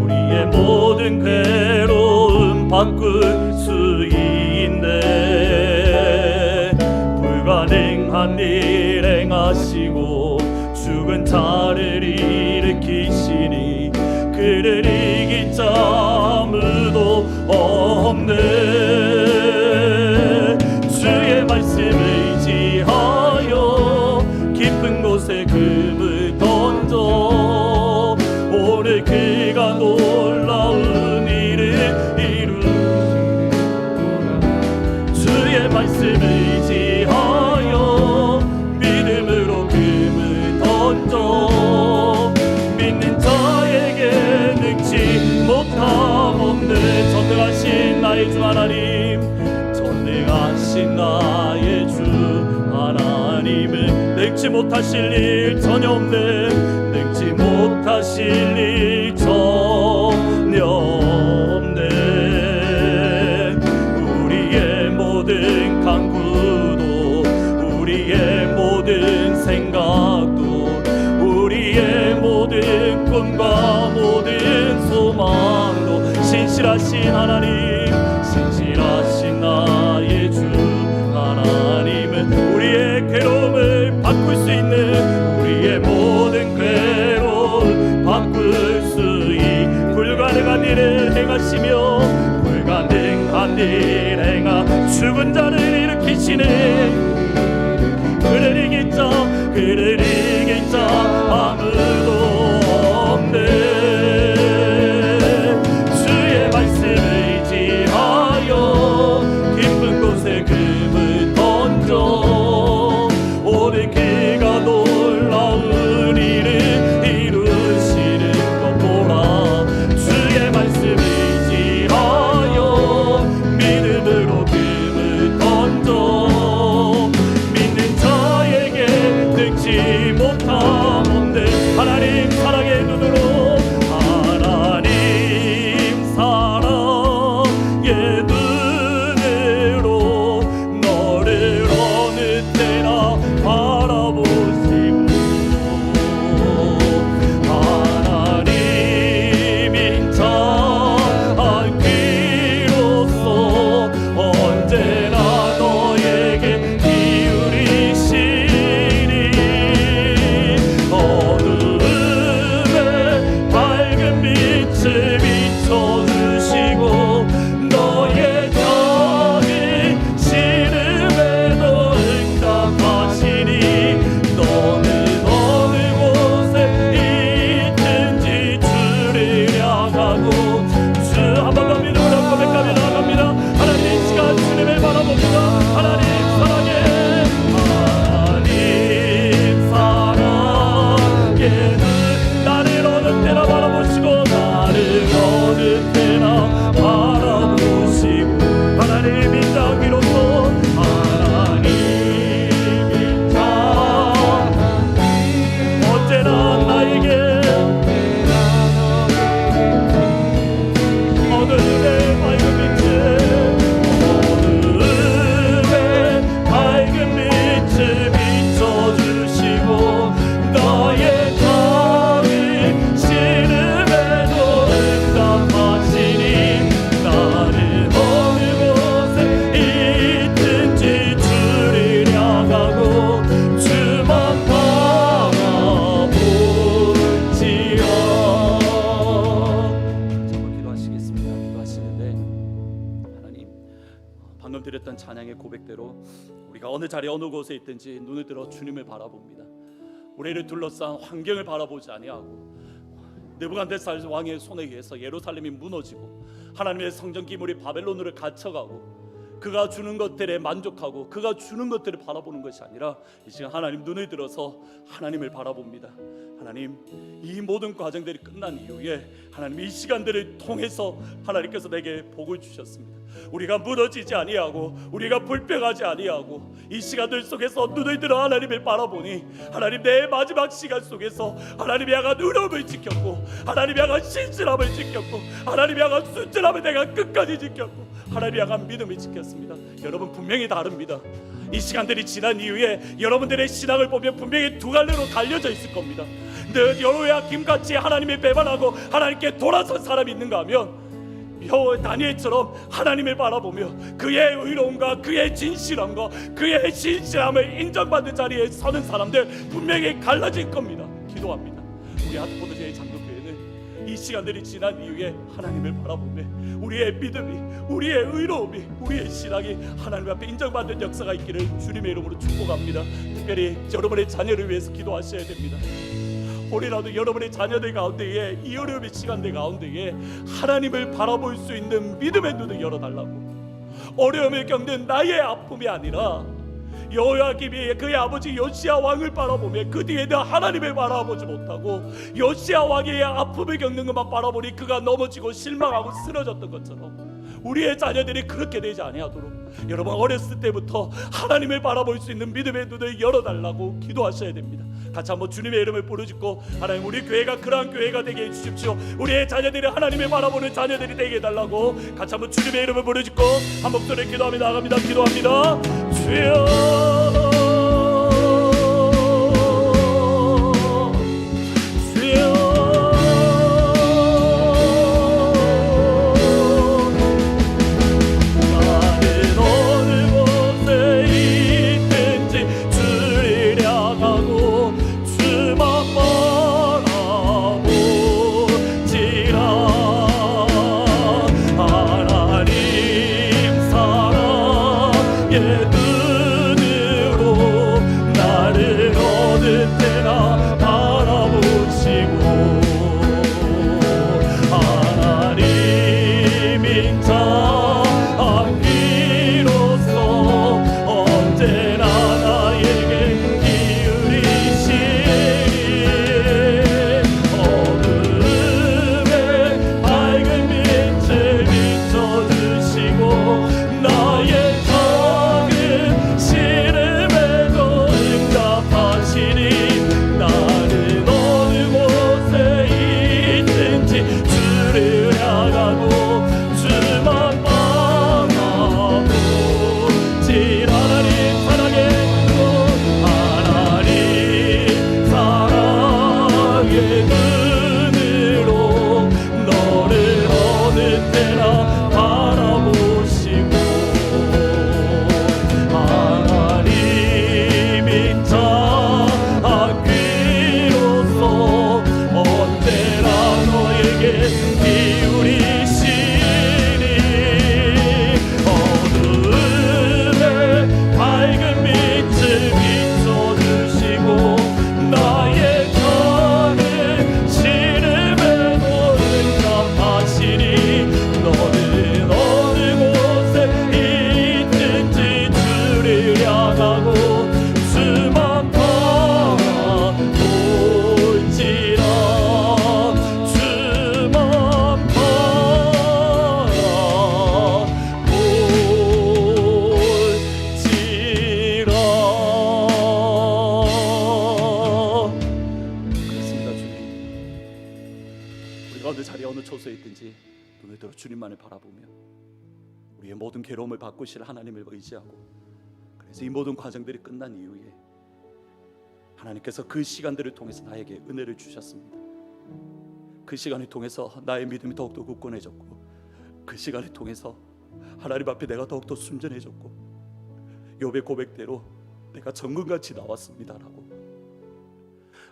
우리의 모든 괴로움 바꿀 수 있네. 불가능한 일 행하시고 죽은 자를 일으키시니 그를 이길 자 아무도 없네. 주의 말씀을 의지하여 깊은 곳에 금을 던져 오늘 그가 놀라운 일을 이루시리로다. 주의 말씀을 의지하여 믿음으로 금을 던져 믿는 자에게 능치 못함 없는 전능하신 나의 주 하나님, 전능하신 나의 주 하나님은 능치 못하실 일 전혀 없는 능치 못하실 일 전혀 없네. 우리의 모든 간구도 우리의 모든 생각도 우리의 모든 꿈과 모든 소망도 신실하신 하나님, 신실하신 나의 주 하나님은 우리의 괴로움을 바꿀 수 있는 우리의 모든 괴로움 바꿀 수 있는 불가능한 일을 행하시며 불가능한 일 행하 죽은 자를 일으키시네. 그를 이길 자 그를 이길 자 아무도 없네. 주의 말씀을 의지하여 깊은 곳에 금을 던져 오늘 그가 놀라운 일을 이루시는 것 보라. 주의 말씀을 의지하여 믿음으로 금을 던져 믿는 자에게 능치 못함 없네. 하나님 사랑의 눈으로 하나님 사랑의 눈으로 고백대로 우리가 어느 자리 어느 곳에 있든지 눈을 들어 주님을 바라봅니다. 우리를 둘러싼 환경을 바라보지 아니하고 느부갓네살 왕의 손에 의해서 예루살렘이 무너지고 하나님의 성전 기물이 바벨론으로 갇혀가고 그가 주는 것들에 만족하고 그가 주는 것들을 바라보는 것이 아니라 이 시간 하나님 눈을 들어서 하나님을 바라봅니다. 하나님, 이 모든 과정들이 끝난 이후에 하나님 이 시간들을 통해서 하나님께서 내게 복을 주셨습니다. 우리가 무너지지 아니하고 우리가 불평하지 아니하고 이 시간들 속에서 눈을 들어 하나님을 바라보니 하나님 내 마지막 시간 속에서 하나님이 향한 의로움을 지켰고 하나님이 향한 신실함을 지켰고 하나님이 향한 순전함을 내가 끝까지 지켰고 하나님이 향한 믿음을 지켰습니다. 여러분 분명히 다릅니다. 이 시간들이 지난 이후에 여러분들의 신앙을 보면 분명히 두 갈래로 갈려져 있을 겁니다. 근데 여호야김같이 하나님을 배반하고 하나님께 돌아선 사람이 있는가 하면 다니엘처럼 하나님을 바라보며 그의 의로움과 그의 진실함과 그의 신실함을 인정받는 자리에 서는 사람들 분명히 갈라질 겁니다. 기도합니다. 우리 하트포드 제2장로교회는 이 시간들이 지난 이후에 하나님을 바라보며 우리의 믿음이, 우리의 의로움이, 우리의 신앙이 하나님 앞에 인정받는 역사가 있기를 주님의 이름으로 축복합니다. 특별히 여러분의 자녀를 위해서 기도하셔야 됩니다. 혹이라도 여러분의 자녀들 가운데에 이 어려움의 시간들 가운데에 하나님을 바라볼 수 있는 믿음의 눈을 열어달라고. 어려움을 겪는 나의 아픔이 아니라 여호야김이 그의 아버지 요시야 왕을 바라보며 그 뒤에는 하나님을 바라보지 못하고 요시야 왕의 아픔을 겪는 것만 바라보니 그가 넘어지고 실망하고 쓰러졌던 것처럼 우리의 자녀들이 그렇게 되지 아니하도록 여러분 어렸을 때부터 하나님을 바라볼 수 있는 믿음의 눈을 열어달라고 기도하셔야 됩니다. 같이 한번 주님의 이름을 부르짖고 하나님 우리 교회가 그러한 교회가 되게 해주십시오. 우리의 자녀들이 하나님을 바라보는 자녀들이 되게 해달라고 같이 한번 주님의 이름을 부르짖고 한 목소리에 기도하며 나갑니다. 기도합니다. 주여 주님만을 바라보며 우리의 모든 괴로움을 바꾸실 하나님을 의지하고 그래서 이 모든 과정들이 끝난 이후에 하나님께서 그 시간들을 통해서 나에게 은혜를 주셨습니다. 그 시간을 통해서 나의 믿음이 더욱더 굳건해졌고 그 시간을 통해서 하나님 앞에 내가 더욱더 순전해졌고 욥의 고백대로 내가 정금같이 나왔습니다라고.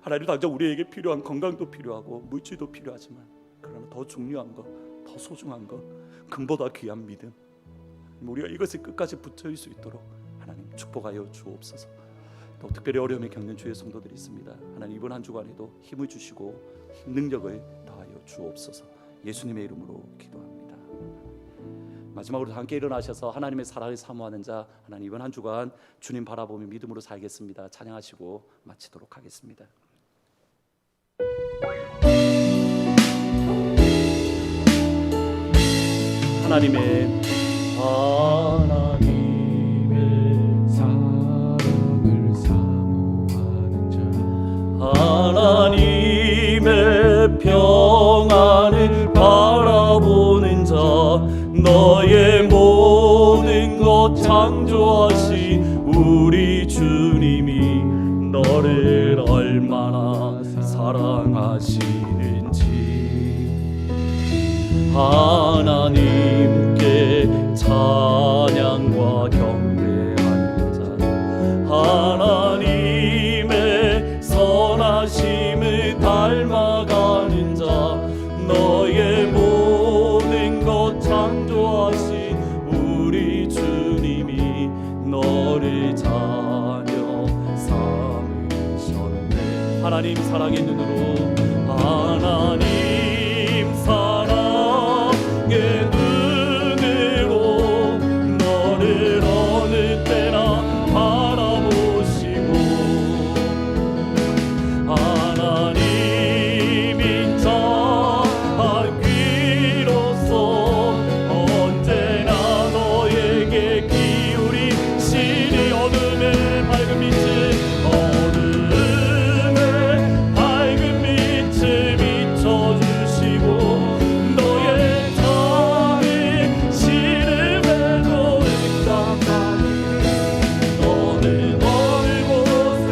하나님 당장 우리에게 필요한 건강도 필요하고 물질도 필요하지만 그러나 더 중요한 것, 더 소중한 것, 금보다 귀한 믿음, 우리가 이것을 끝까지 붙잡을 수 있도록 하나님 축복하여 주옵소서. 또 특별히 어려움을 겪는 주의 성도들이 있습니다. 하나님 이번 한 주간에도 힘을 주시고 능력을 더하여 주옵소서. 예수님의 이름으로 기도합니다. 마지막으로 함께 일어나셔서 하나님의 사랑을 사모하는 자, 하나님 이번 한 주간 주님 바라보며 믿음으로 살겠습니다. 찬양하시고 마치도록 하겠습니다. 하나님의 사랑을 사모하는 자, 하나님의 평안을 바라보는 자, 너의 모든 것 창조하신 우리 주님이 너를 얼마나 사랑하시는지 하나님께 찬양과 경배하는 자, 하나님의 선하심을 닮아가는 자, 너의 모든 것 창조하신 우리 주님이 너를 자녀 삼으셨네. 하나님 사랑의 눈으로, 하나님 사랑의 눈으로 너를 어느 때나 바라보시고, 하나님이 참 귀로서 언제나 너에게 기울이시니 어둠의 밝은 빛을 비춰주시고 너의 삶이 시름에도 응답하니 너는 어느 곳에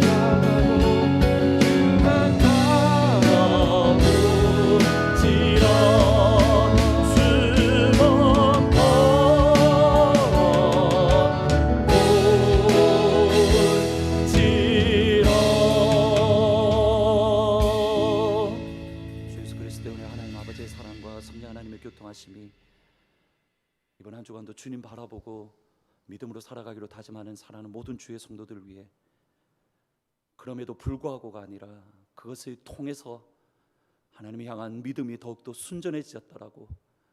가고 주만 바라보지라 하나님의 교통하심이 이번 한 주간도 주님 바라보고 믿음으로 살아가기로 다짐하는 사랑하는 모든 주의 성도들을 위해, 그럼에도 불구하고가 아니라 그것을 통해서 하나님을 향한 믿음이 더욱더 순전해졌다라고,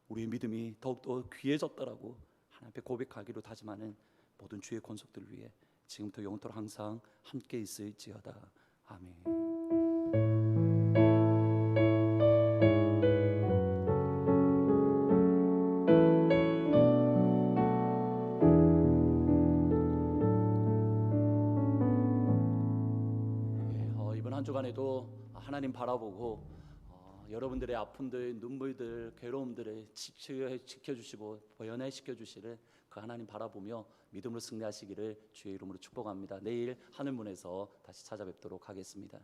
우리의 믿음이 더욱더 귀해졌다라고 하나님 앞에 고백하기로 다짐하는 모든 주의 권속들을 위해 지금부터 영원토록 항상 함께 있을지어다. 아멘. 한 주간에도 하나님 바라보고 여러분들의 아픔들, 눈물들, 괴로움들을 지켜주시고 보연해시켜 주시를 그 하나님 바라보며 믿음으로 승리하시기를 주의 이름으로 축복합니다. 내일 하늘문에서 다시 찾아뵙도록 하겠습니다.